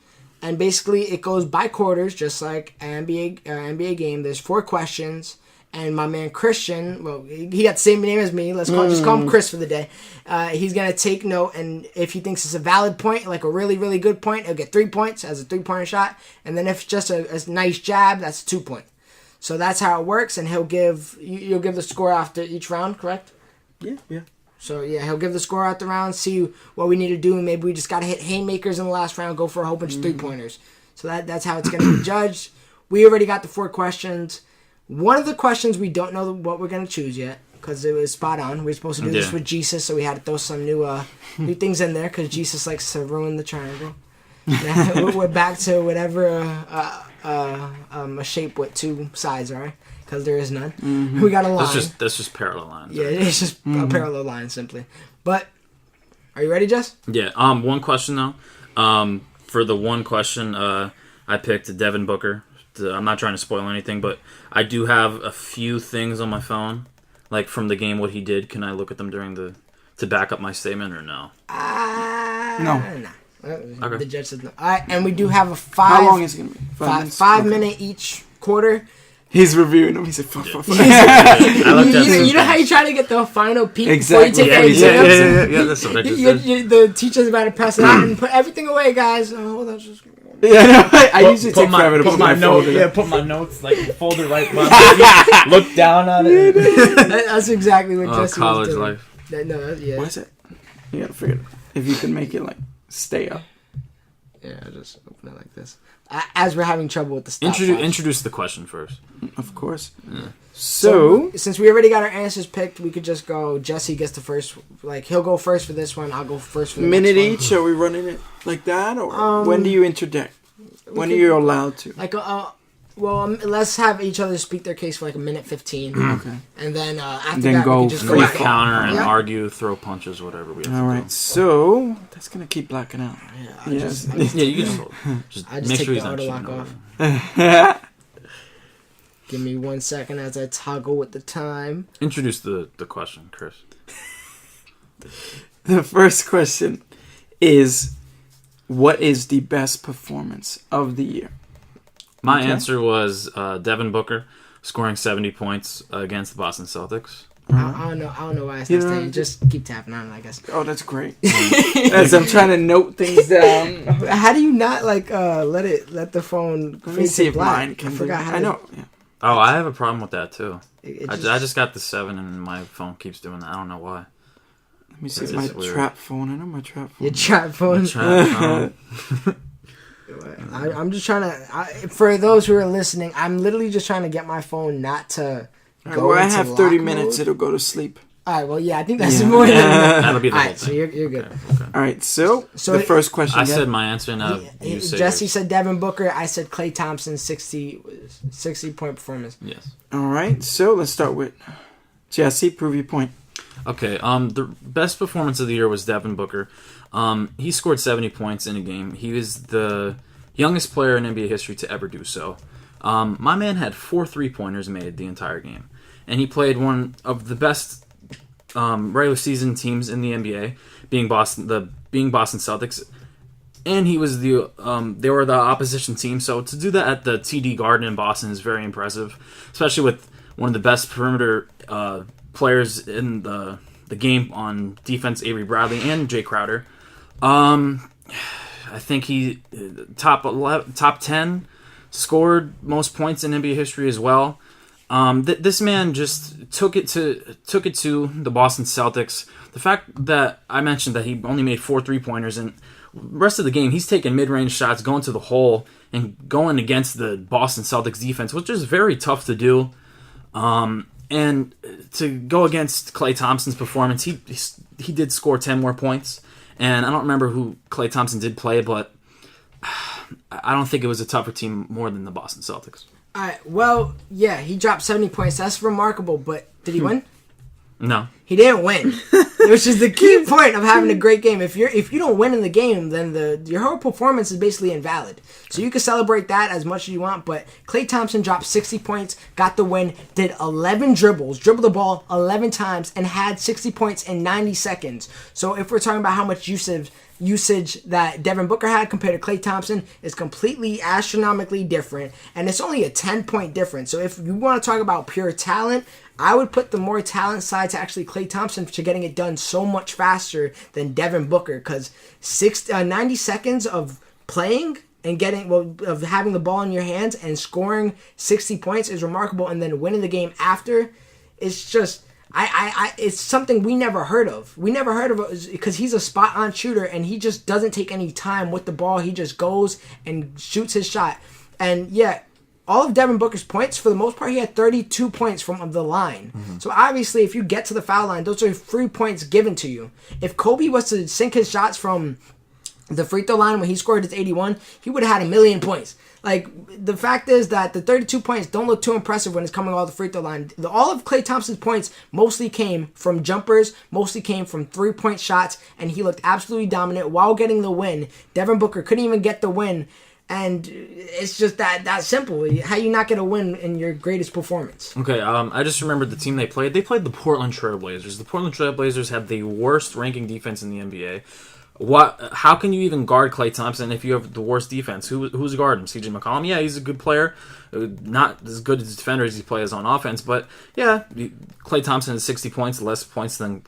And basically it goes by quarters, just like an NBA game. There's 4 questions. And my man Christian, well, he got the same name as me. Just call him Chris for the day. He's going to take note, and if he thinks it's a valid point, like a really, really good point, he'll get 3 points as a 3-pointer shot. And then if it's just a nice jab, that's a 2-point. So that's how it works, and you'll give the score after each round, correct? Yeah. So, yeah, he'll give the score out the round, see what we need to do. Maybe we just got to hit haymakers in the last round, go for a whole bunch of 3-pointers. So that's how it's going to be judged. We already got the 4 questions. One of the questions we don't know what we're going to choose yet because it was spot on. We were supposed to do this with Jesus, so we had to throw some new things in there because Jesus likes to ruin the triangle. We're back to whatever a shape with 2 sides are because there is none. Mm-hmm. We got a line. That's just parallel lines. Yeah, it's just a parallel line simply. But are you ready, Jess? Yeah. One question though. For the one question, I picked Devin Booker. I'm not trying to spoil anything, but I do have a few things on my phone, like from the game, what he did. Can I look at them to back up my statement or no? No. Okay. The judge says no. All right, and we do have a 5. How long is it going to be? 5 minute each quarter. He's reviewing them. He said, fuck. You know how you try to get the final peek before you take Yeah, that's what I just did. The teacher's about to press it out and put everything away, guys. Hold on, just... Yeah, no, I usually take forever to put my folder. Yeah, put my notes, like, folder right behind me. Look down on it. That's exactly what Jesse college was doing. life. Yeah. What is it? You gotta figure it out. If you can make it, like, stay up. Yeah, I just open it like this. As we're having trouble with the stopwatch. Introduce the question first. Of course. Yeah. So, since we already got our answers picked, we could just go. Jesse gets the first. Like he'll go first for this one. I'll go first for the minute next one. each. Are we running it like that, or when do you interject? When are you allowed to? Like let's have each other speak their case for like a minute 15. Okay. And then after then that, go we can just and then we counter and argue, throw punches, whatever we have. All right. So that's gonna keep blacking out. Yeah. You can just I just make take sure the he's not auto cheating lock over. off. Give me 1 second as I toggle with the time. Introduce the question, Chris. The first question is, what is the best performance of the year? My answer was Devin Booker scoring 70 points against the Boston Celtics. I don't know why it's not staying. Just keep tapping on it, I guess. Oh, that's great. As I'm trying to note things down. How do you not let the phone? Let me see if mine can. I forgot how. I know. Yeah. Oh, I have a problem with that too. I just got the 7 and my phone keeps doing that. I don't know why. Let me see my trap phone. I know my trap phone. Your trap phone. I'm just trying to. For those who are listening, I'm literally just trying to get my phone not to. Well, I have 30 minutes. It'll go to sleep. All right. Well, yeah, I think that's more than enough. That'll be the whole thing. So you're good. Okay. All right. So the first question. I said my answer. Now Jesse said Devin Booker. I said Klay Thompson 60 point performance. Yes. All right. So let's start with Jesse. Prove your point. Okay. The best performance of the year was Devin Booker. He scored 70 points in a game. He was the youngest player in NBA history to ever do so. My man had 4 3-pointers made the entire game. And he played one of the best regular season teams in the NBA, being Boston Celtics. And he was they were the opposition team. So to do that at the TD Garden in Boston is very impressive, especially with one of the best perimeter players in the game on defense, Avery Bradley and Jay Crowder. I think he top 10 scored most points in NBA history as well. This man just took it to the Boston Celtics. The fact that I mentioned that he only made 4 3-pointers, and the rest of the game he's taking mid-range shots, going to the hole, and going against the Boston Celtics defense, which is very tough to do. And to go against Klay Thompson's performance, he did score 10 more points. And I don't remember who Klay Thompson did play, but I don't think it was a tougher team more than the Boston Celtics. All right. Well, yeah, he dropped 70 points. That's remarkable, but did he win? No. He didn't win, which is the key point of having a great game. If you don't win in the game, then your whole performance is basically invalid. So you can celebrate that as much as you want, but Klay Thompson dropped 60 points, got the win, did 11 dribbled the ball 11 times, and had 60 points in 90 seconds. So if we're talking about how much usage that Devin Booker had compared to Klay Thompson is completely astronomically different, and it's only a 10-point difference. So if you want to talk about pure talent, I would put the more talent side to actually Klay Thompson to getting it done so much faster than Devin Booker, because 90 seconds of playing and of having the ball in your hands and scoring 60 points is remarkable, and then winning the game after, it's just it's something we never heard of. We never heard of it because he's a spot-on shooter, and he just doesn't take any time with the ball. He just goes and shoots his shot. And yeah, all of Devin Booker's points, for the most part, he had 32 points from the line. Mm-hmm. So obviously, if you get to the foul line, those are free points given to you. If Kobe was to sink his shots from the free throw line when he scored his 81, he would have had 1 million points. Like, the fact is that the 32 points don't look too impressive when it's coming off the free throw line. All of Klay Thompson's points mostly came from jumpers, mostly came from 3-point shots, and he looked absolutely dominant while getting the win. Devin Booker couldn't even get the win, and it's just that simple. How you not get a win in your greatest performance? Okay, I just remembered the team they played. They played the Portland Trailblazers. The Portland Trailblazers have the worst ranking defense in the NBA. How can you even guard Klay Thompson if you have the worst defense? Who's guarding him? CJ McCollum? Yeah, he's a good player. Not as good as a defender as he plays on offense, but yeah, Klay Thompson has 60 points, less points than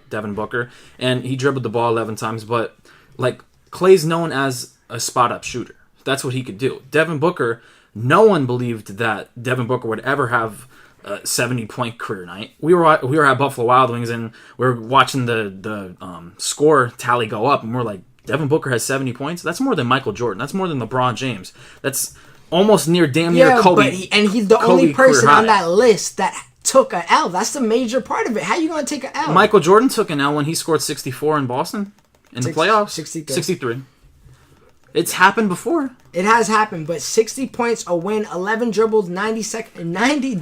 Devin Booker, and he dribbled the ball 11 times, but like, Klay's known as a spot-up shooter. That's what he could do. Devin Booker, no one believed that Devin Booker would ever have a 70-point career night. We were at Buffalo Wild Wings, and we were watching the score tally go up, and we're like, Devin Booker has 70 points? That's more than Michael Jordan. That's more than LeBron James. That's almost near damn near Kobe. But he's the only person on that list that took an L. That's the major part of it. How you going to take an L? Michael Jordan took an L when he scored 64 in Boston in the playoffs. 63. It's happened before. It has happened, but 60 points, a win, 11 dribbles, 90 seconds. 90.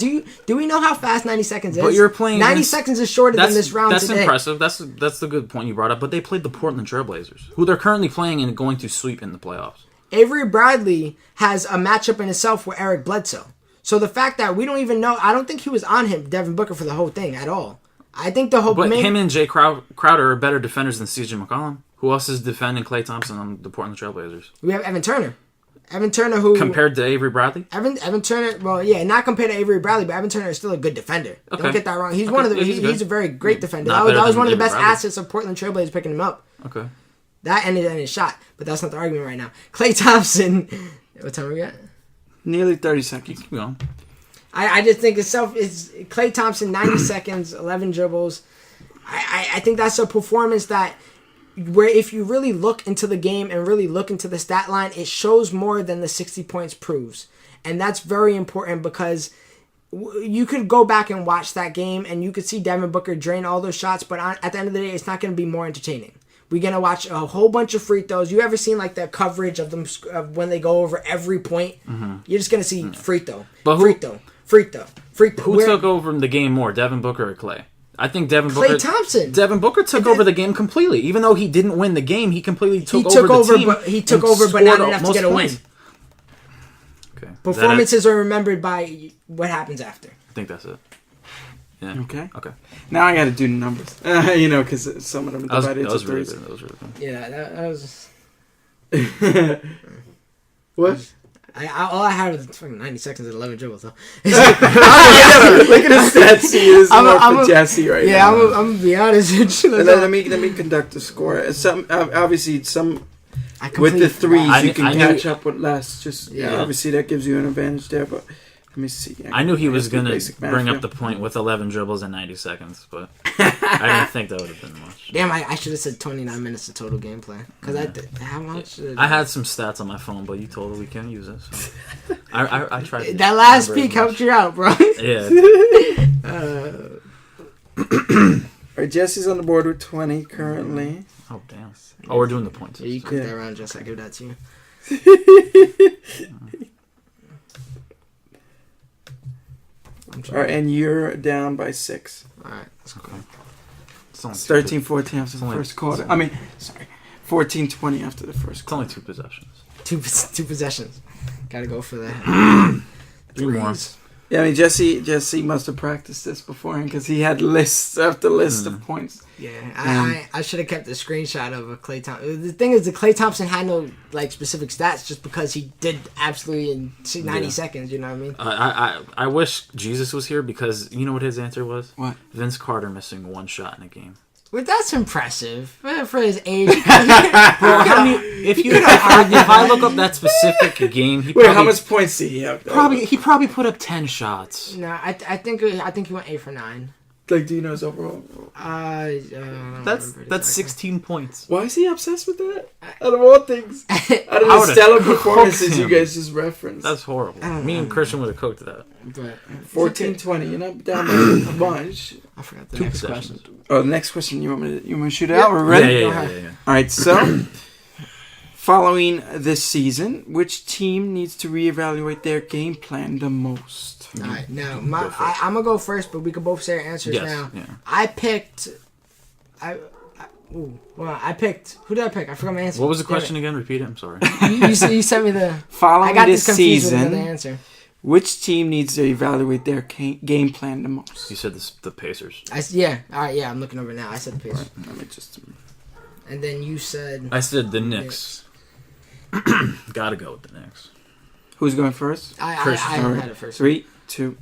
Do we know how fast 90 seconds is? But you're playing 90 seconds is shorter than this round today. That's impressive. That's the good point you brought up. But they played the Portland Trailblazers, who they're currently playing and going to sweep in the playoffs. Avery Bradley has a matchup in itself with Eric Bledsoe. So the fact that we don't even know, I don't think he was on him, Devin Booker, for the whole thing at all. I think the whole. But him and Jay Crowder are better defenders than CJ McCollum, Who else is defending Klay Thompson on the Portland Trailblazers? We have Evan Turner. Evan Turner, who compared to Avery Bradley. Evan Turner, well, yeah, not compared to Avery Bradley, but Evan Turner is still a good defender. Okay. Don't get that wrong. He's one of the. He's a very great defender. That was one of the best assets of Portland Trailblazers picking him up. Okay. That ended in his shot, but that's not the argument right now. Klay Thompson. What time we got? Nearly 30 seconds. Keep going. I just think it's Klay Thompson, 90 seconds, 11 dribbles. I think that's a performance that where if you really look into the game and really look into the stat line, it shows more than the 60 points proves. And that's very important because you could go back and watch that game and you could see Devin Booker drain all those shots, but at the end of the day, it's not going to be more entertaining. We're going to watch a whole bunch of free throws. You ever seen like the coverage of them when they go over every point? Mm-hmm. You're just going to see free throw, free throw. Who took over the game more, Devin Booker or Klay? I think Klay Thompson. Devin Booker took over the game completely. Even though he didn't win the game, he completely took over the team. He took over, but not enough to get a win. Okay. Performances are remembered by what happens after. I think that's it. Yeah. Okay. Okay. Now I got to do the numbers. Because some of them are divided into really threes. good. That was really good. Yeah, that was. What? All I had was fucking 90 seconds and 11 dribbles. So. Look at the stats he is for Jesse right now. Yeah, I'm gonna be honest with you. Let me conduct the score. Obviously with the threes you can catch up with less. Obviously that gives you an advantage there, but. Let me see. I knew he was going to bring up the point with 11 dribbles in 90 seconds, but I didn't think that would have been much. Damn, I should have said 29 minutes of total gameplay. Because how much? I had some stats on my phone, but you totally can't use it. So I tried. That last peak helped you out, bro. Yeah. All right, Jesse's on the board with 20 currently. Oh, damn. Oh, we're doing the points. Yeah, you cook that around, Jess. I give that to you. All right, and you're down by 6. All right, that's cool. It's 13-14 after the first quarter. 14-20 after the first quarter. It's only 2 possessions. Two possessions. Gotta go for that. 3 more. Yeah, Jesse must have practiced this beforehand because he had list after list of points. Yeah, I should have kept a screenshot of a Klay Thompson. The thing is, the Klay Thompson had no specific stats just because he did absolutely in 90 seconds. You know what I mean? I wish Jesus was here because you know what his answer was? What? Vince Carter missing 1 shot in a game. Well, that's impressive for his age. If I look up that specific game, how much points did he have? He probably put up 10 shots. No, I think he went 8 for 9. Like, do you know his overall? That's 16 points. Why is he obsessed with that? Out of all things, out of the stellar performances you guys just referenced. That's horrible. Me and Christian would have cooked that. But 14-20, you're not down by a bunch. I forgot the next question. Oh, the next question. You want me to shoot it out? We're ready. Yeah. All right. So, following this season, which team needs to reevaluate their game plan the most? All right. Now, I'm gonna go first, but we can both say our answers now. Yeah. I picked. I picked. Who did I pick? I forgot my answer. What was the question again? Repeat it. I'm sorry. You sent me the. Following this season, with the answer. Which team needs to evaluate their game plan the most? You said the Pacers. All right. Yeah, I'm looking over now. I said the Pacers. Right, let me just. And then you said. I said the Knicks. Gotta go with the Knicks. Who's going first? I had it first. 3, 2.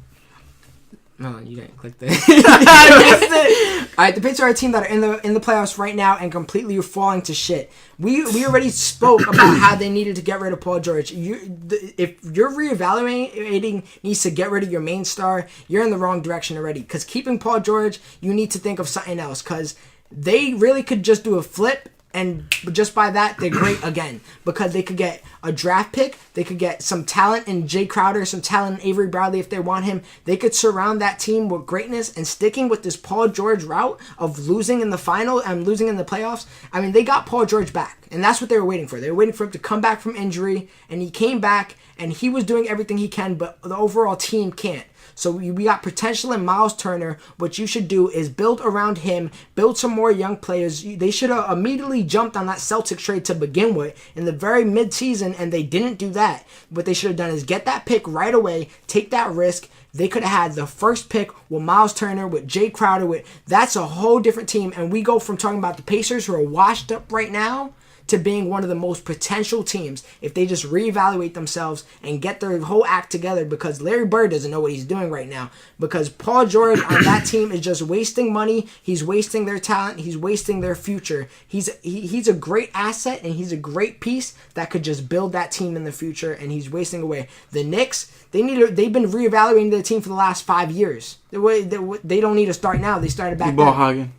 No, you didn't click that. I missed it. All right, the Pacers are a team that are in the playoffs right now and completely falling to shit. We already spoke about how they needed to get rid of Paul George. If you're reevaluating needs to get rid of your main star, you're in the wrong direction already. Because keeping Paul George, you need to think of something else. Because they really could just do a flip. And just by that, they're great again. Because they could get a draft pick. They could get some talent in Jay Crowder, some talent in Avery Bradley if they want him. They could surround that team with greatness. And sticking with this Paul George route of losing in the final and losing in the playoffs. I mean, they got Paul George back. And that's what they were waiting for. They were waiting for him to come back from injury. And he came back. And he was doing everything he can. But the overall team can't. So we got potential in Miles Turner. What you should do is build around him, build some more young players. They should have immediately jumped on that Celtics trade to begin with in the very mid-season, and they didn't do that. What they should have done is get that pick right away, take that risk, they could have had the first pick with Miles Turner, with Jay Crowder. That's a whole different team. And we go from talking about the Pacers, who are washed up right now, to being one of the most potential teams if they just reevaluate themselves and get their whole act together, because Larry Bird doesn't know what he's doing right now, because Paul George on that team is just wasting money. He's wasting their talent. He's wasting their future. He's a great asset, and he's a great piece that could just build that team in the future, and he's wasting away. The Knicks, they've been reevaluating their team for the last 5 years. They don't need to start now. They started back then.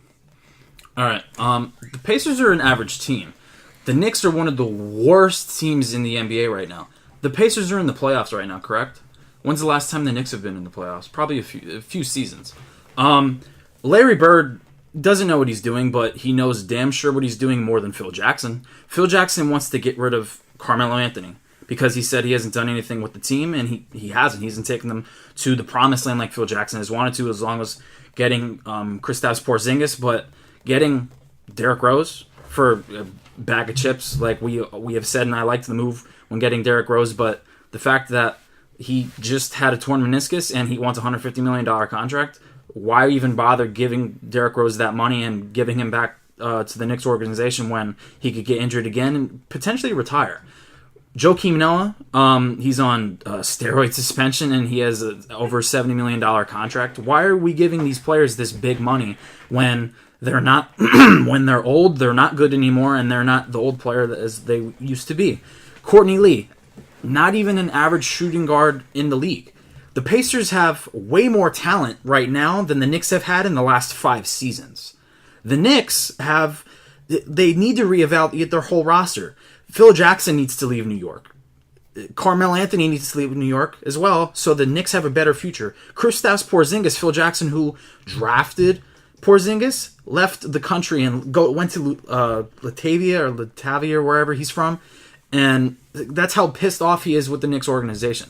All right. The Pacers are an average team. The Knicks are one of the worst teams in the NBA right now. The Pacers are in the playoffs right now, correct? When's the last time the Knicks have been in the playoffs? Probably a few seasons. Larry Bird doesn't know what he's doing, but he knows damn sure what he's doing more than Phil Jackson. Phil Jackson wants to get rid of Carmelo Anthony because he said he hasn't done anything with the team, and he hasn't. He hasn't taken them to the promised land like Phil Jackson has wanted to, as long as getting Kristaps Porzingis, but getting Derrick Rose for a bag of chips, like we have said, and I liked the move when getting Derrick Rose, but the fact that he just had a torn meniscus and he wants a $150 million contract, why even bother giving Derrick Rose that money and giving him back to the Knicks organization when he could get injured again and potentially retire? Joakim Noah, he's on steroid suspension and he has over a $70 million contract. Why are we giving these players this big money when they're not, when they're old, they're not good anymore, and they're not the old player as they used to be? Courtney Lee, not even an average shooting guard in the league. The Pacers have way more talent right now than the Knicks have had in the last 5 seasons. The Knicks they need to reevaluate their whole roster. Phil Jackson needs to leave New York. Carmelo Anthony needs to leave New York as well, so the Knicks have a better future. Kristaps Porzingis, Phil Jackson, who drafted Porzingis, left the country and went to Latavia or wherever he's from, and that's how pissed off he is with the Knicks organization.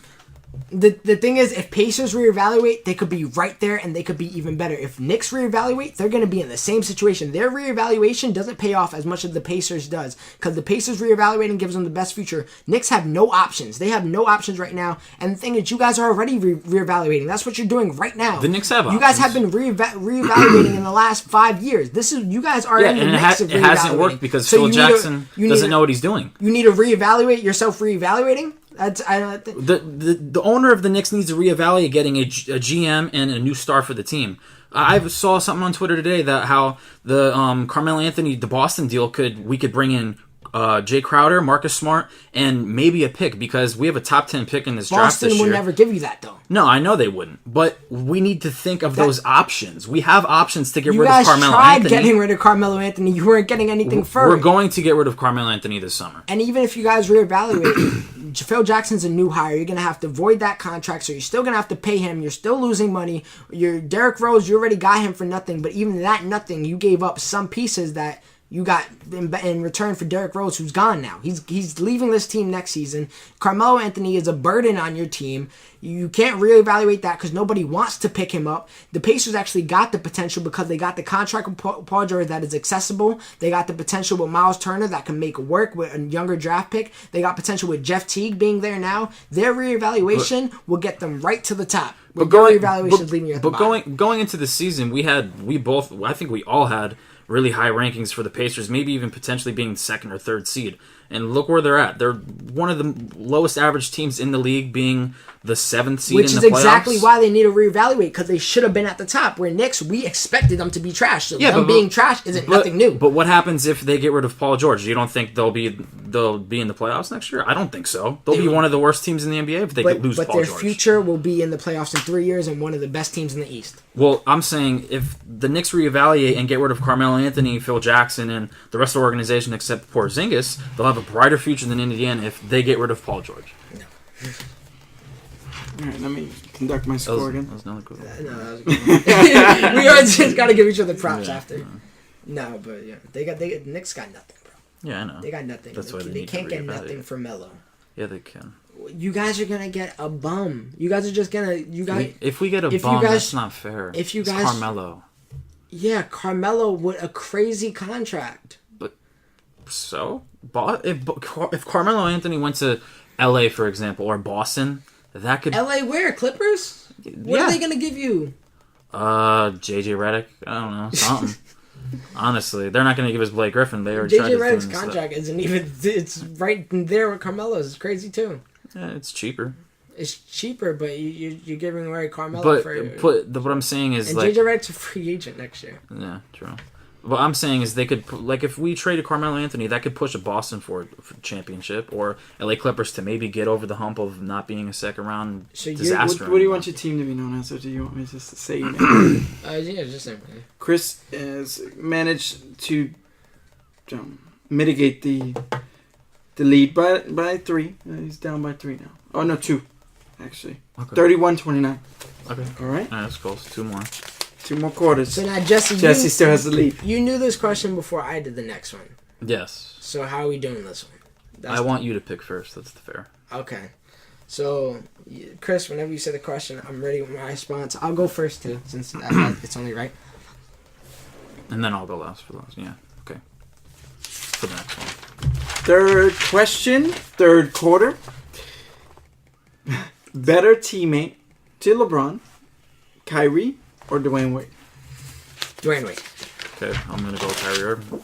The thing is, if Pacers reevaluate, they could be right there and they could be even better. If Knicks reevaluate, they're going to be in the same situation. Their reevaluation doesn't pay off as much as the Pacers does, because the Pacers reevaluating gives them the best future. Knicks have no options. They have no options right now. And the thing is, you guys are already reevaluating. That's what you're doing right now. The Knicks have options. You guys have been reevaluating in the last 5 years. You guys are in the mix of reevaluating. It hasn't worked because Phil Jackson doesn't know what he's doing. You need to reevaluate yourself reevaluating? The owner of the Knicks needs to reevaluate getting a GM and a new star for the team. I saw something on Twitter today that how the Carmelo Anthony to Boston deal we could bring in Jay Crowder, Marcus Smart, and maybe a pick, because we have a top 10 pick in this draft this year. Boston would never give you that, though. No, I know they wouldn't, but we need to think of those options. We have options to get rid of Carmelo Anthony. You guys tried getting rid of Carmelo Anthony. You weren't getting anything for it. We're going to get rid of Carmelo Anthony this summer. And even if you guys reevaluate, Phil Jackson's a new hire. You're going to have to void that contract, so you're still going to have to pay him. You're still losing money. Your Derrick Rose, you already got him for nothing, but even that nothing, you gave up some pieces that you got in return for Derrick Rose, who's gone now. He's leaving this team next season. Carmelo Anthony is a burden on your team. You can't reevaluate that because nobody wants to pick him up. The Pacers actually got the potential because they got the contract with Paul George that is accessible. They got the potential with Miles Turner that can make work with a younger draft pick. They got potential with Jeff Teague being there now. Their reevaluation will get them right to the top. But going into the season, I think we all had really high rankings for the Pacers, maybe even potentially being 2nd or 3rd seed. And look where they're at. They're one of the lowest average teams in the league, being the 7th seed in the playoffs. Which is exactly why they need to reevaluate, because they should have been at the top. Where Knicks, we expected them to be trash. So them being trash isn't nothing new. But what happens if they get rid of Paul George? You don't think they'll be in the playoffs next year? I don't think so. They'll be one of the worst teams in the NBA if they lose Paul George. But their future will be in the playoffs in 3 years and one of the best teams in the East. Well, I'm saying if the Knicks reevaluate and get rid of Carmelo Anthony, Phil Jackson, and the rest of the organization except Porzingis, they'll have a brighter future than Indiana if they get rid of Paul George. No. All right, let me conduct my score again. That was another good one. That was a good one. We always just got to give each other props after. Yeah. No, but yeah, the Knicks got nothing, bro. Yeah, I know. They got nothing. That's why they can't get nothing for Melo. Yeah, they can. You guys are gonna get a bum. You guys are just gonna. If we get a bum, that's not fair. If you guys, it's Carmelo. Yeah, Carmelo with a crazy contract. But so, if Carmelo Anthony went to L.A., for example, or Boston, that could L.A. where? Clippers? What are they going to give you? JJ Redick. I don't know. Something. Honestly, they're not going to give us Blake Griffin. They already tried JJ Redick's contract isn't even... It's right there with Carmelo's. It's crazy, too. Yeah, it's cheaper. It's cheaper, but you're giving away Carmelo but, for... What I'm saying is... And JJ Redick's a free agent next year. Yeah, true. What I'm saying is they could, like, if we traded Carmelo Anthony, that could push a Boston for championship, or LA Clippers to maybe get over the hump of not being a second round disaster. What do you want your team to be known as, or do you want me just to say your name? Yeah, just say Chris has managed to mitigate the lead by 3. He's down by 3 now. Oh no, 2, actually. Okay. 31-29. Okay. All right. That's close. 2 more. 2 more quarters. So now, Jesse still has the lead. You knew this question before I did the next one. Yes. So how are we doing this one? I want you to pick first. That's fair. Okay. So, Chris, whenever you say the question, I'm ready with my response. I'll go first, too, since it's only right. And then I'll go last for those. Yeah. Okay. For the next one. Third question. Third quarter. Better teammate to LeBron, Kyrie, or Dwayne Wade? Dwayne Wade. Okay, I'm going to go with Kyrie Irving.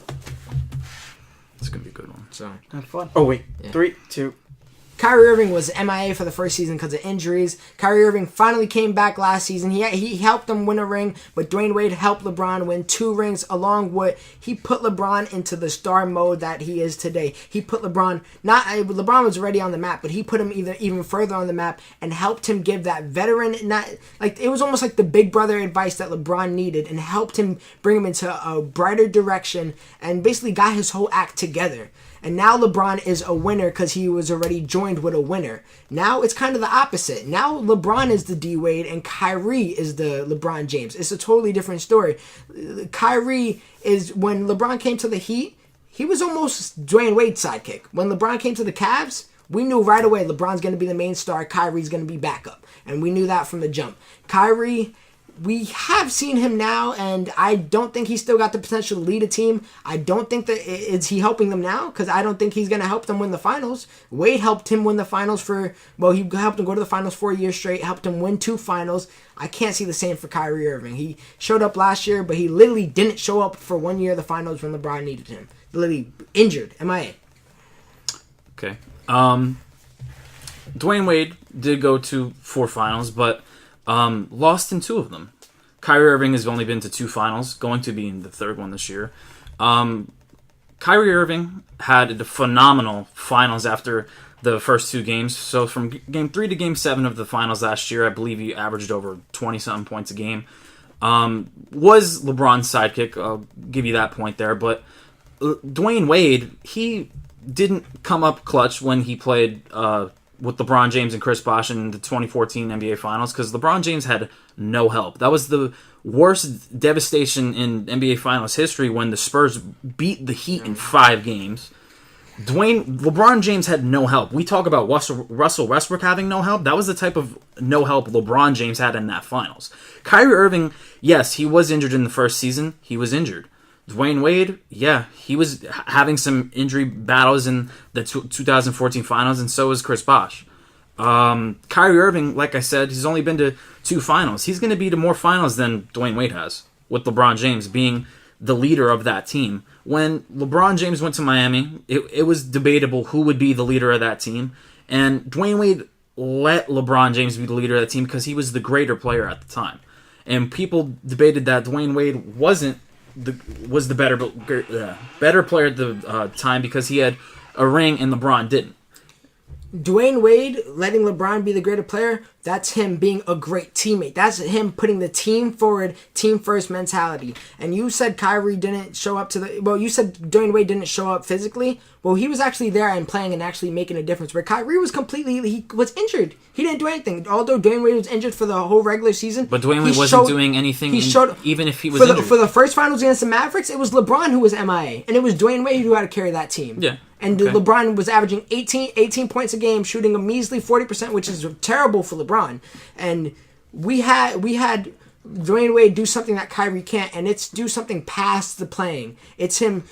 It's going to be a good one. So have fun. Oh, wait. Yeah. 3, 2. Kyrie Irving was MIA for the first season because of injuries. Kyrie Irving finally came back last season. He helped them win a ring, but Dwayne Wade helped LeBron win 2 rings along with... He put LeBron into the star mode that he is today. He put LeBron... LeBron was already on the map, but he put him even further on the map and helped him give that veteran... It was almost like the big brother advice that LeBron needed and helped him bring him into a brighter direction and basically got his whole act together. And now LeBron is a winner because he was already joined with a winner. Now it's kind of the opposite. Now LeBron is the D-Wade and Kyrie is the LeBron James. It's a totally different story. Kyrie is, when LeBron came to the Heat, he was almost Dwayne Wade's sidekick. When LeBron came to the Cavs, we knew right away LeBron's going to be the main star, Kyrie's going to be backup. And we knew that from the jump. Kyrie... We have seen him now, and I don't think he's still got the potential to lead a team. I don't think that is he helping them now, because I don't think he's going to help them win the finals. Wade helped him win the finals he helped him go to the finals 4 years straight, helped him win 2 finals. I can't see the same for Kyrie Irving. He showed up last year, but he literally didn't show up for 1 year of the finals when LeBron needed him. Literally injured, MIA. Okay. Dwayne Wade did go to 4 finals, but... lost in 2 of them. Kyrie Irving has only been to 2 finals, going to be in the 3rd one this year. Kyrie Irving had the phenomenal finals after the first 2 games. So from game 3 to game 7 of the finals last year, I believe he averaged over 20-something points a game. Was LeBron's sidekick, I'll give you that point there. But Dwayne Wade, he didn't come up clutch when he played... with LeBron James and Chris Bosh in the 2014 NBA Finals, because LeBron James had no help. That was the worst devastation in NBA Finals history when the Spurs beat the Heat in 5 games. LeBron James had no help. We talk about Russell Westbrook having no help. That was the type of no help LeBron James had in that Finals. Kyrie Irving, yes, he was injured in the first season. He was injured. Dwayne Wade, yeah, he was having some injury battles in the 2014 finals, and so was Chris Bosh. Kyrie Irving, like I said, he's only been to 2 finals. He's going to be to more finals than Dwayne Wade has, with LeBron James being the leader of that team. When LeBron James went to Miami, it was debatable who would be the leader of that team, and Dwayne Wade let LeBron James be the leader of that team because he was the greater player at the time. And people debated that Dwayne Wade was the better player at the time because he had a ring and LeBron didn't. Dwayne Wade letting LeBron be the greater player, that's him being a great teammate. That's him putting the team forward, team first mentality. And you said Kyrie didn't show up you said Dwayne Wade didn't show up physically. Well, he was actually there and playing and actually making a difference. Where Kyrie was he was injured. He didn't do anything. Although Dwayne Wade was injured for the whole regular season. But Dwayne Wade wasn't doing anything even if he was injured. For the first finals against the Mavericks, it was LeBron who was MIA. And it was Dwayne Wade who had to carry that team. Yeah. And LeBron was averaging 18 points a game, shooting a measly 40%, which is terrible for LeBron. And we had Dwayne Wade do something that Kyrie can't, and it's do something past the playing. It's him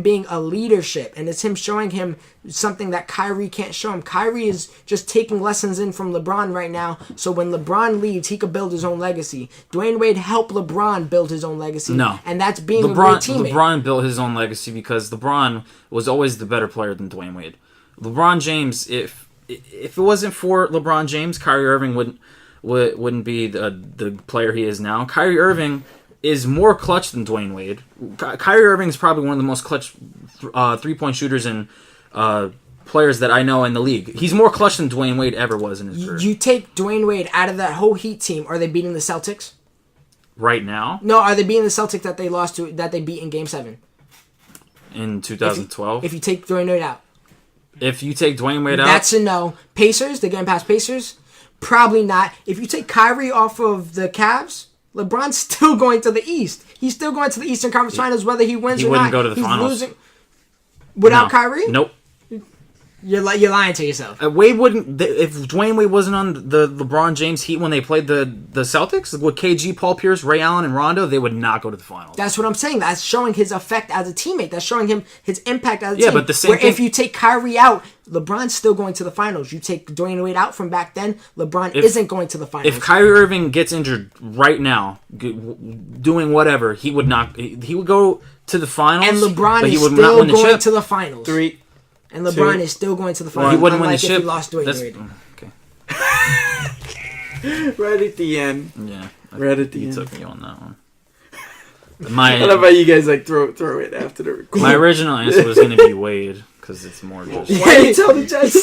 being a leadership, and it's him showing him something that Kyrie can't show him. Kyrie is just taking lessons in from LeBron right now, so when LeBron leaves, he could build his own legacy. Dwayne Wade helped LeBron build his own legacy. No. And that's being a great teammate. LeBron built his own legacy because LeBron was always the better player than Dwayne Wade. LeBron James, if it wasn't for LeBron James, Kyrie Irving wouldn't be the player he is now. Kyrie Irving is more clutch than Dwayne Wade. Kyrie Irving is probably one of the most clutch 3-point shooters and players that I know in the league. He's more clutch than Dwayne Wade ever was in his career. You take Dwayne Wade out of that whole Heat team, are they beating the Celtics? Right now? No, are they beating the Celtics that they beat in Game 7? In 2012? If you take Dwayne Wade out. If you take Dwayne Wade out? That's a no. Pacers, they're getting past Pacers? Probably not. If you take Kyrie off of the Cavs, LeBron's still going to the East. He's still going to the Eastern Conference Finals whether he wins or not. He wouldn't go to the finals. Losing. Without Kyrie? Nope. You're lying to yourself. Wade wouldn't. If Dwayne Wade wasn't on the LeBron James Heat when they played the Celtics with KG, Paul Pierce, Ray Allen, and Rondo, they would not go to the finals. That's what I'm saying. That's showing his effect as a teammate. That's showing him his impact as a team. Yeah, but the same thing. If you take Kyrie out, LeBron's still going to the finals. You take Dwayne Wade out from back then, LeBron isn't going to the finals. If Kyrie Irving gets injured right now, doing whatever, he would not. He would go to the finals, and LeBron but he is would still not win the going chip. to the finals. 3. And LeBron is still going to the finals. He wouldn't win the chip. If he lost Dwayne Wade. Okay. Right at the end. Yeah. Right at the end. You took me on that one. I love how you guys like throw it after the recording. My original answer was going to be Wade because it's more just. Why you tell the judge?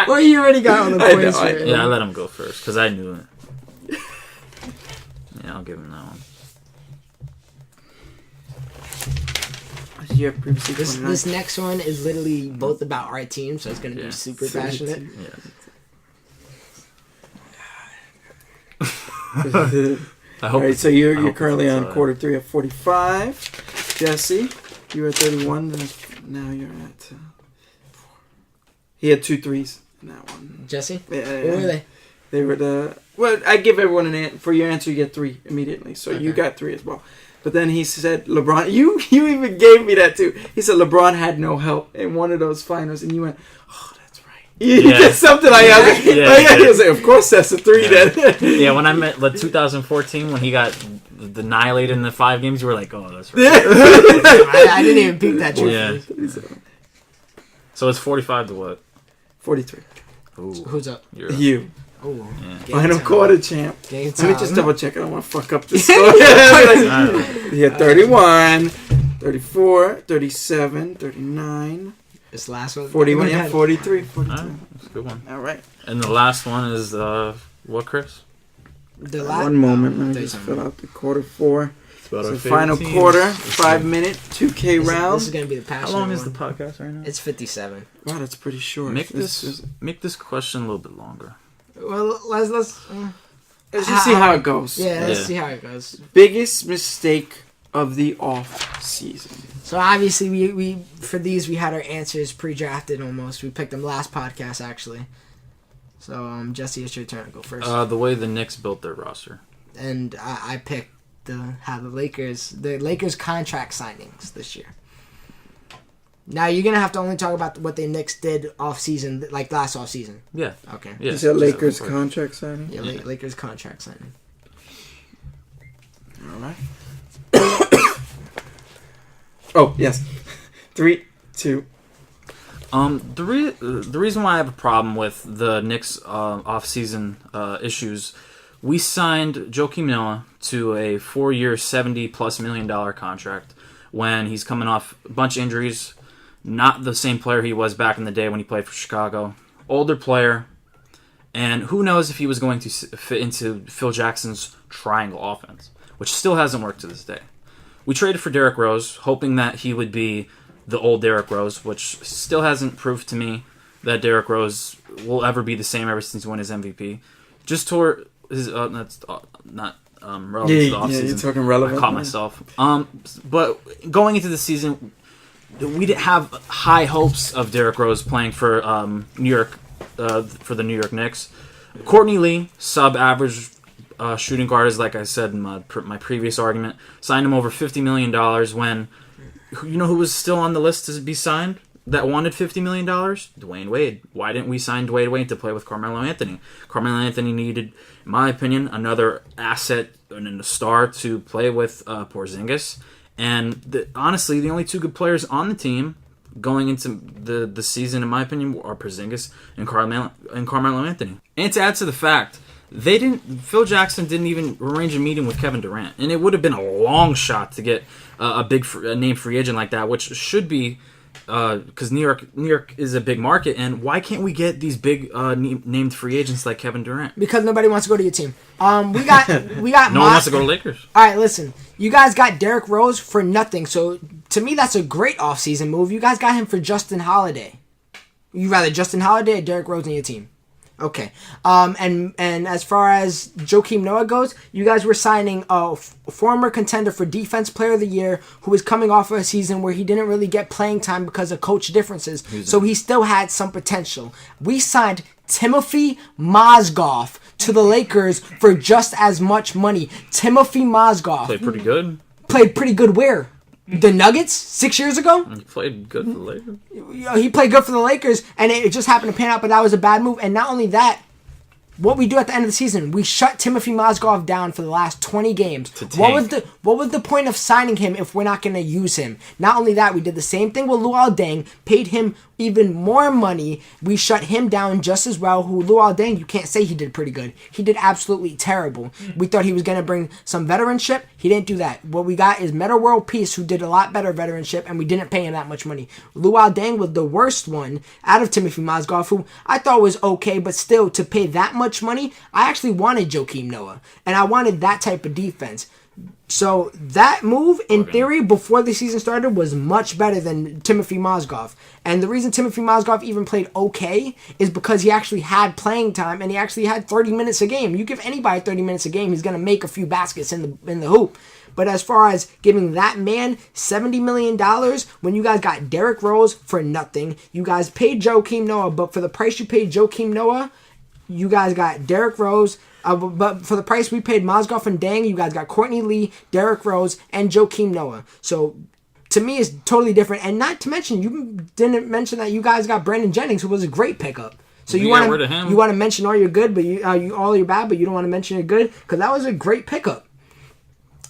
Well, you already got on the points. Yeah, I let him go first because I knew it. Yeah, I'll give him that one. You have previously this next one is literally both about our team, so it's going to be super passionate. Yeah. Alright, so you're currently on quarter 3 at 45. Jesse, you were at 31. Now you're at. He had 2 threes in that one. Jesse? Yeah. What were they? They were the. Well, I give everyone an answer. For your answer, you get 3 immediately. So you got 3 as well. But then he said LeBron. You even gave me that too. He said LeBron had no help in one of those finals, and you went, "Oh, that's right." You did something like that. He was like, "Of course, that's a 3 then." Yeah, when I met 2014 when he got annihilated in the 5 games, you were like, "Oh, that's right." I didn't even peep that. Yeah. So it's 45 to what? 43. Ooh. Who's up? You. Oh, yeah. Final quarter champ. Let me just double check. I don't want to fuck up the score. He had 31, 34, 37, 39. This last one? 41, yeah, 43, 42. All right, that's a good one. All right. And the last one is, what, Chris? One moment. Let me just fill out the quarter 4. So final quarter, 5 minute, 2K round. This is going to be the passion. How long is the podcast right now? It's 57. Wow, that's pretty short. Make this question a little bit longer. Well, let's just see how it goes. Yeah, let's see how it goes. Biggest mistake of the off season. So obviously we for these we had our answers pre-drafted almost. We picked them last podcast actually. So Jesse, it's your turn to go first. The way the Knicks built their roster. And I picked the Lakers contract signings this year. Now you're gonna have to only talk about what the Knicks did off season, like last off season. Yeah. Okay. Yeah. Is that Lakers contract signing? Yeah, Lakers contract signing. All right. Oh yes. 3, 2. The reason why I have a problem with the Knicks off season issues, we signed Joakim Noah to a 4-year, $70+ million contract when he's coming off a bunch of injuries. Not the same player he was back in the day when he played for Chicago. Older player. And who knows if he was going to fit into Phil Jackson's triangle offense, which still hasn't worked to this day. We traded for Derrick Rose, hoping that he would be the old Derrick Rose, which still hasn't proved to me that Derrick Rose will ever be the same ever since he won his MVP. Just toward his... that's not... relevant to the offseason. Yeah, you're talking relevant. I caught myself. But going into the season, we didn't have high hopes of Derrick Rose playing for New York, for the New York Knicks. Courtney Lee, sub-average shooting guards, like I said in my previous argument. Signed him over $50 million when, you know who was still on the list to be signed that wanted $50 million? Dwayne Wade. Why didn't we sign Dwayne Wade to play with Carmelo Anthony? Carmelo Anthony needed, in my opinion, another asset and a star to play with Porzingis. And honestly, the only two good players on the team going into the season, in my opinion, are Porzingis and Carmelo Anthony. And to add to the fact, Phil Jackson didn't even arrange a meeting with Kevin Durant, and it would have been a long shot to get a name free agent like that, which should be because New York is a big market. And why can't we get these big named free agents like Kevin Durant? Because nobody wants to go to your team. We got no one wants to go to Lakers. All right, listen. You guys got Derrick Rose for nothing. So to me, that's a great offseason move. You guys got him for Justin Holiday. You rather Justin Holiday or Derrick Rose on your team? Okay. And as far as Joakim Noah goes, you guys were signing a former contender for Defense Player of the Year who was coming off of a season where he didn't really get playing time because of coach differences. So he still had some potential. We signed Timothy Mozgov to the Lakers for just as much money. Timothy Mozgov. Played pretty good. Played pretty good where? The Nuggets 6 years ago? He played good for the Lakers. He played good for the Lakers, and it just happened to pan out, but that was a bad move. And not only that, what we do at the end of the season, we shut Timothy Mozgov down for the last 20 games. What was the point of signing him if we're not going to use him? Not only that, we did the same thing with Luol Deng, paid him even more money. We shut him down just as well. Luol Deng, you can't say he did pretty good. He did absolutely terrible. We thought he was going to bring some veteranship. He didn't do that. What we got is Metta World Peace, who did a lot better veteranship, and we didn't pay him that much money. Luol Deng was the worst one out of Timothy Mozgov, who I thought was okay, but still, to pay that much money, I actually wanted Joakim Noah, and I wanted that type of defense. So that move, in theory, before the season started, was much better than Timothy Mozgov. And the reason Timothy Mozgov even played okay is because he actually had playing time, and he actually had 30 minutes a game. You give anybody 30 minutes a game, he's going to make a few baskets in the hoop. But as far as giving that man $70 million, when you guys got Derrick Rose for nothing, you guys paid Joakim Noah, but for the price you paid Joakim Noah, you guys got Derrick Rose. But for the price we paid Mozgov and Deng, you guys got Courtney Lee, Derrick Rose, and Joakim Noah. So to me, it's totally different. And not to mention, you didn't mention that you guys got Brandon Jennings, who was a great pickup. So you want to mention all your good, but all your bad, but you don't want to mention your good because that was a great pickup.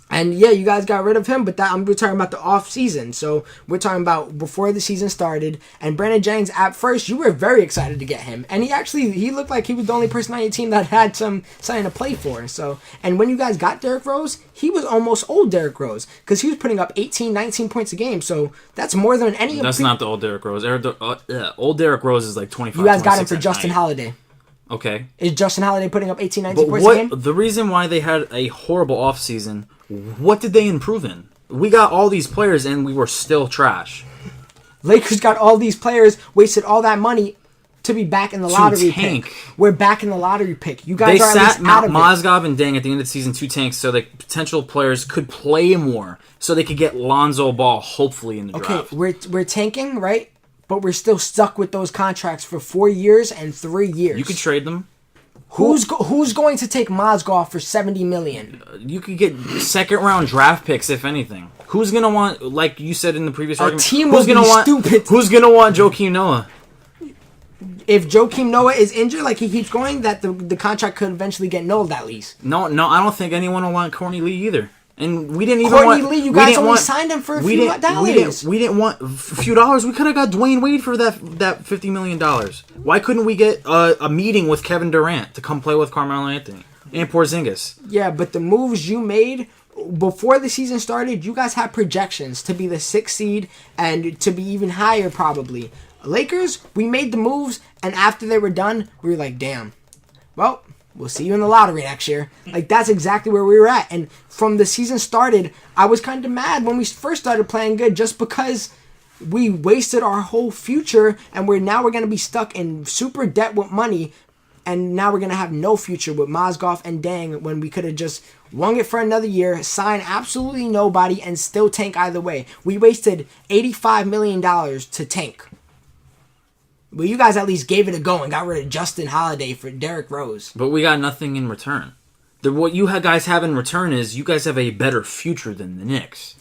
And yeah, you guys got rid of him, but we're talking about the off season. So we're talking about before the season started. And Brandon Jennings, at first, you were very excited to get him, and he looked like he was the only person on your team that had something to play for. So, and when you guys got Derrick Rose, he was almost old Derrick Rose because he was putting up 18, 19 points a game. So that's more than any. That's not the old Derrick Rose. Old Derrick Rose is like 25. You guys got him for Justin Holiday. Okay. Is Justin Holiday putting up 18, 19 points a game? The reason why they had a horrible offseason, what did they improve in? We got all these players and we were still trash. Lakers got all these players, wasted all that money to be back in the lottery pick. We're back in the lottery pick. You guys are at least out of it. Mozgov and Deng at the end of the season 2 tanks so that potential players could play more so they could get Lonzo Ball hopefully in the draft. Okay, we're tanking, right? But we're still stuck with those contracts for 4 years and 3 years. You could trade them. Who's going to take Mozgov for $70 million? You could get second-round draft picks, if anything. Who's going to want, like you said in the previous argument, team will be stupid. Who's going to want Joakim Noah? If Joakim Noah is injured, like he keeps going, that the contract could eventually get nulled at least. No, I don't think anyone will want Courtney Lee either. And we didn't even Courtney Lee, you guys only signed him for a few dollars. We didn't want a few dollars. We could have got Dwayne Wade for that $50 million. Why couldn't we get a meeting with Kevin Durant to come play with Carmelo Anthony and Porzingis? Yeah, but the moves you made before the season started, you guys had projections to be the 6th seed and to be even higher probably. Lakers, we made the moves, and after they were done, we were like, damn, well, we'll see you in the lottery next year. Like, that's exactly where we were at. And from the season started, I was kind of mad when we first started playing good just because we wasted our whole future and we're going to be stuck in super debt with money. And now we're going to have no future with Mozgov and Deng when we could have just won it for another year, sign absolutely nobody, and still tank either way. We wasted $85 million to tank. Well, you guys at least gave it a go and got rid of Justin Holiday for Derrick Rose. But we got nothing in return. What you guys have in return is you guys have a better future than the Knicks.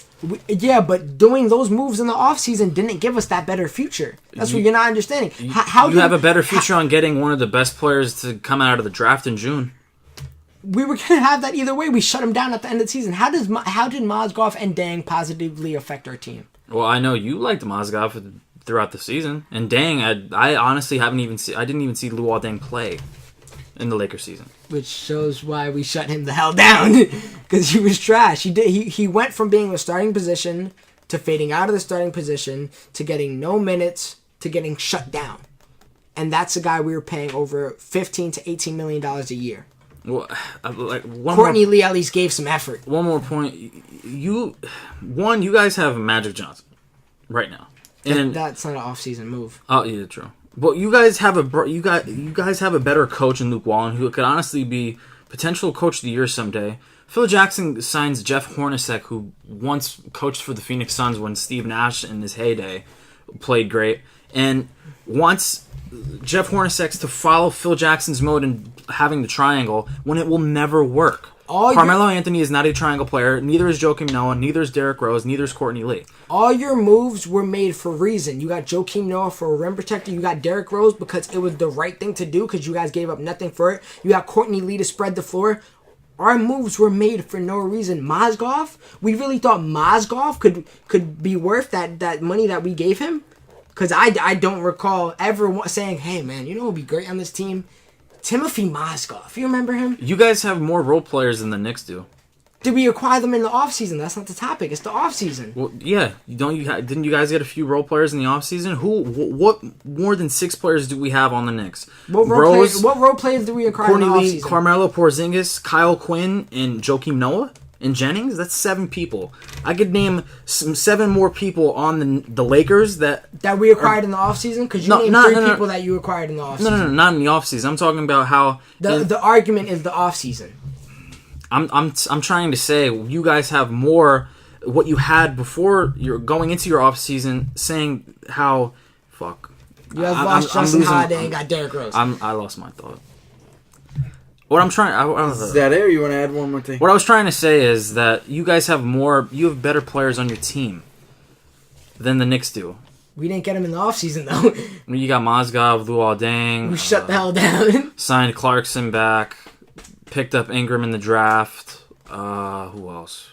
Yeah, but doing those moves in the offseason didn't give us that better future. That's what you're not understanding. You have a better future on getting one of the best players to come out of the draft in June. We were going to have that either way. We shut him down at the end of the season. How did Mozgov and Dang positively affect our team? Well, I know you liked Mozgov throughout the season. And Dang, I honestly I didn't even see Luol Deng play in the Lakers season. Which shows why we shut him the hell down. Because he was trash. He went from being in the starting position to fading out of the starting position to getting no minutes to getting shut down. And that's a guy we were paying over $15 to $18 million a year. Well, Courtney Lee at least gave some effort. One more point. You guys have Magic Johnson right now. And that's not an off-season move. Oh, yeah, true. But you guys have a better coach in Luke Wallen who could honestly be potential coach of the year someday. Phil Jackson signs Jeff Hornacek, who once coached for the Phoenix Suns when Steve Nash in his heyday played great, and wants Jeff Hornacek to follow Phil Jackson's mode in having the triangle when it will never work. Carmelo Anthony is not a triangle player. Neither is Joakim Noah. Neither is Derrick Rose. Neither is Courtney Lee. All your moves were made for a reason. You got Joakim Noah for a rim protector. You got Derrick Rose because it was the right thing to do because you guys gave up nothing for it. You got Courtney Lee to spread the floor. Our moves were made for no reason. Mozgov, we really thought Mozgov could be worth that money that we gave him? Because I don't recall ever saying, hey, man, you know what would be great on this team? Timothy Mozgov. You remember him? You guys have more role players than the Knicks do. Did we acquire them in the offseason? That's not the topic. It's the offseason. Well, yeah. Didn't you guys get a few role players in the offseason? What more than 6 players do we have on the Knicks? What role players did we acquire in the offseason? Carmelo Porzingis, Kyle Quinn, and Joakim Noah? And Jennings? That's 7 people. I could name 7 more people on the Lakers that we acquired in the offseason? Because you named 3 people that you acquired in the offseason. No, not in the offseason. I'm talking about how... The argument is the offseason. I'm trying to say you guys have more what you had before you're going into your offseason saying how... Fuck. You guys lost Justin Holiday and got Derrick Rose. I lost my thought. What I'm trying... Is that it, or you want to add one more thing? What I was trying to say is that you guys have you have better players on your team than the Knicks do. We didn't get him in the offseason, though. You got Mozgov, Luol Deng. We shut the hell down. Signed Clarkson back. Picked up Ingram in the draft. Who else?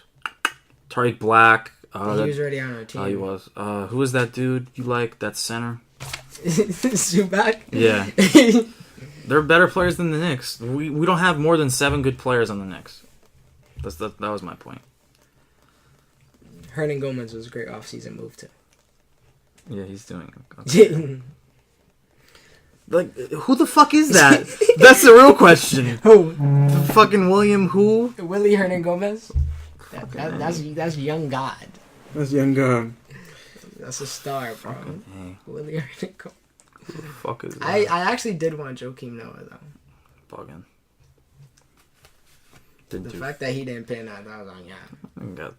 Tariq Black. He was already on our team. Oh, he was. Who was that dude you like? That center? Zubac? Yeah. They're better players than the Knicks. We don't have more than 7 good players on the Knicks. That was my point. Hernan Gomez was a great offseason move, too. Yeah, he's doing okay. Like, who the fuck is that? That's the real question. Who? Fucking William who? Willie Hernan Gomez? That's young God. That's young God. That's a star, bro. Hey. Willie Hernan Gomez. Who the fuck is that? I actually did want Joakim Noah, though. Bugging. The fact that he didn't pan out, I was like, yeah. I got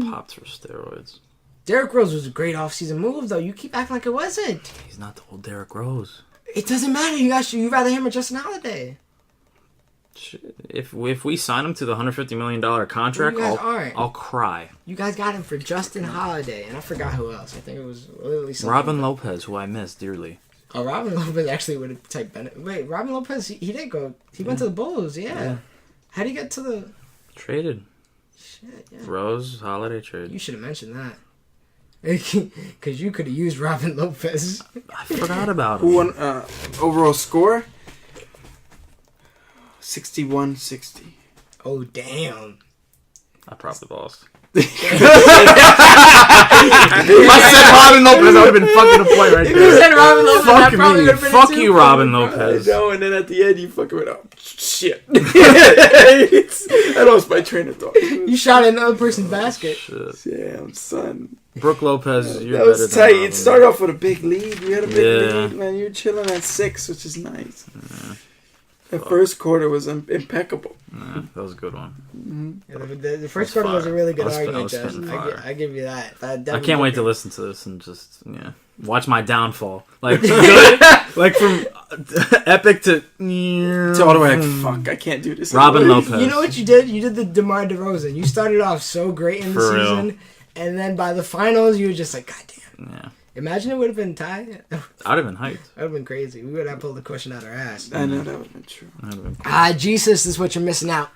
popped for steroids. Derrick Rose was a great offseason move, though. You keep acting like it wasn't. He's not the old Derrick Rose. It doesn't matter. You'd rather him or Justin Holiday. Shit. If we sign him to the $150 million contract, I'll cry. You guys got him for Justin Holiday, and I forgot who else. I think it was literally something. Robin Lopez, who I miss dearly. Oh, Robin Lopez actually would have typed Bennett. Wait, Robin Lopez, he didn't go. He went to the Bulls, yeah. How'd he get to the... Traded. Shit, yeah. Rose Holiday trade. You should have mentioned that. Because you could have used Robin Lopez. I forgot about him. Who won overall score? 61-60. Oh, damn. I probably lost. If I said Robin Lopez, I would have been fucking a point right there. If you said Robin Lopez, fuck I probably would have been Fuck you, Robin Lopez. I know, and then at the end, you fucking went, oh, shit. I lost my train of thought. You shot at another person's basket. Shit. Damn, son. Brooke Lopez, you're that was better tight. than It started off with a big lead. You had a big Yeah. lead, man. You were chilling at 6, which is nice. Yeah. The first quarter was impeccable. Yeah, that was a good one. Mm-hmm. Yeah, the first quarter was a really good argument, Josh. I give you that. I can't wait to listen to this and just watch my downfall. Like good, like from epic to all the way. Like, fuck, I can't do this. Robin Lopez. You know what you did? You did the DeMar DeRozan. You started off so great in the season, and then by the finals, you were just like, God damn. Yeah. Imagine it would have been tied. I'd have been hyped. That would have been crazy. We would have pulled the question out of our ass. I know, that would have been true. Jesus is what you're missing out.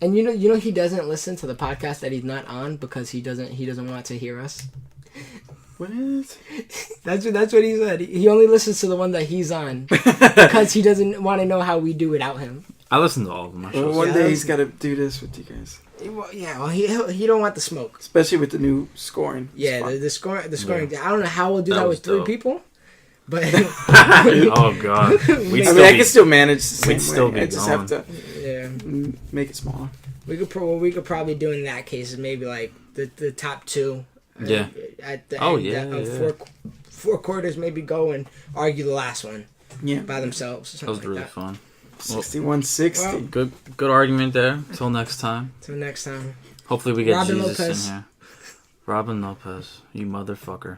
And you know he doesn't listen to the podcast that he's not on because he doesn't want to hear us. What? That's what he said. He only listens to the one that he's on because he doesn't want to know how we do without him. I listen to all of them. Well, one day he's got to do this with you guys. Well, he don't want the smoke, especially with the new scoring. Yeah, the scoring. Yeah. I don't know how we'll do that with three people, but oh god, I can still manage the same way. I just have to make it smaller. We could probably do in that case is maybe like the top two. Yeah. At the end, four quarters, maybe go and argue the last one. Yeah. By themselves. Or that was really fun. 61-60. Well, good argument there. Till next time. Hopefully we get Robin Jesus Lopez in here. Robin Lopez, you motherfucker.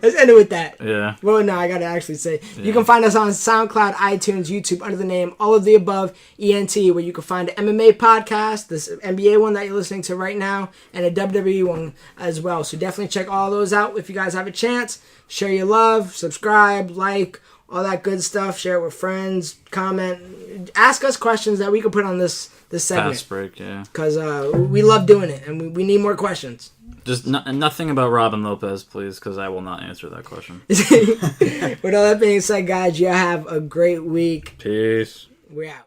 Let's end it with that. Yeah. Well, no, I gotta actually say, you can find us on SoundCloud, iTunes, YouTube under the name All of the Above ENT, where you can find an MMA podcast, this NBA one that you're listening to right now, and a WWE one as well. So definitely check all those out if you guys have a chance. Share your love, subscribe, like, all that good stuff. Share it with friends. Comment. Ask us questions that we can put on this segment. Fast break, yeah. Because we love doing it, and we need more questions. Just nothing about Robin Lopez, please, because I will not answer that question. With all that being said, guys, you have a great week. Peace. We're out.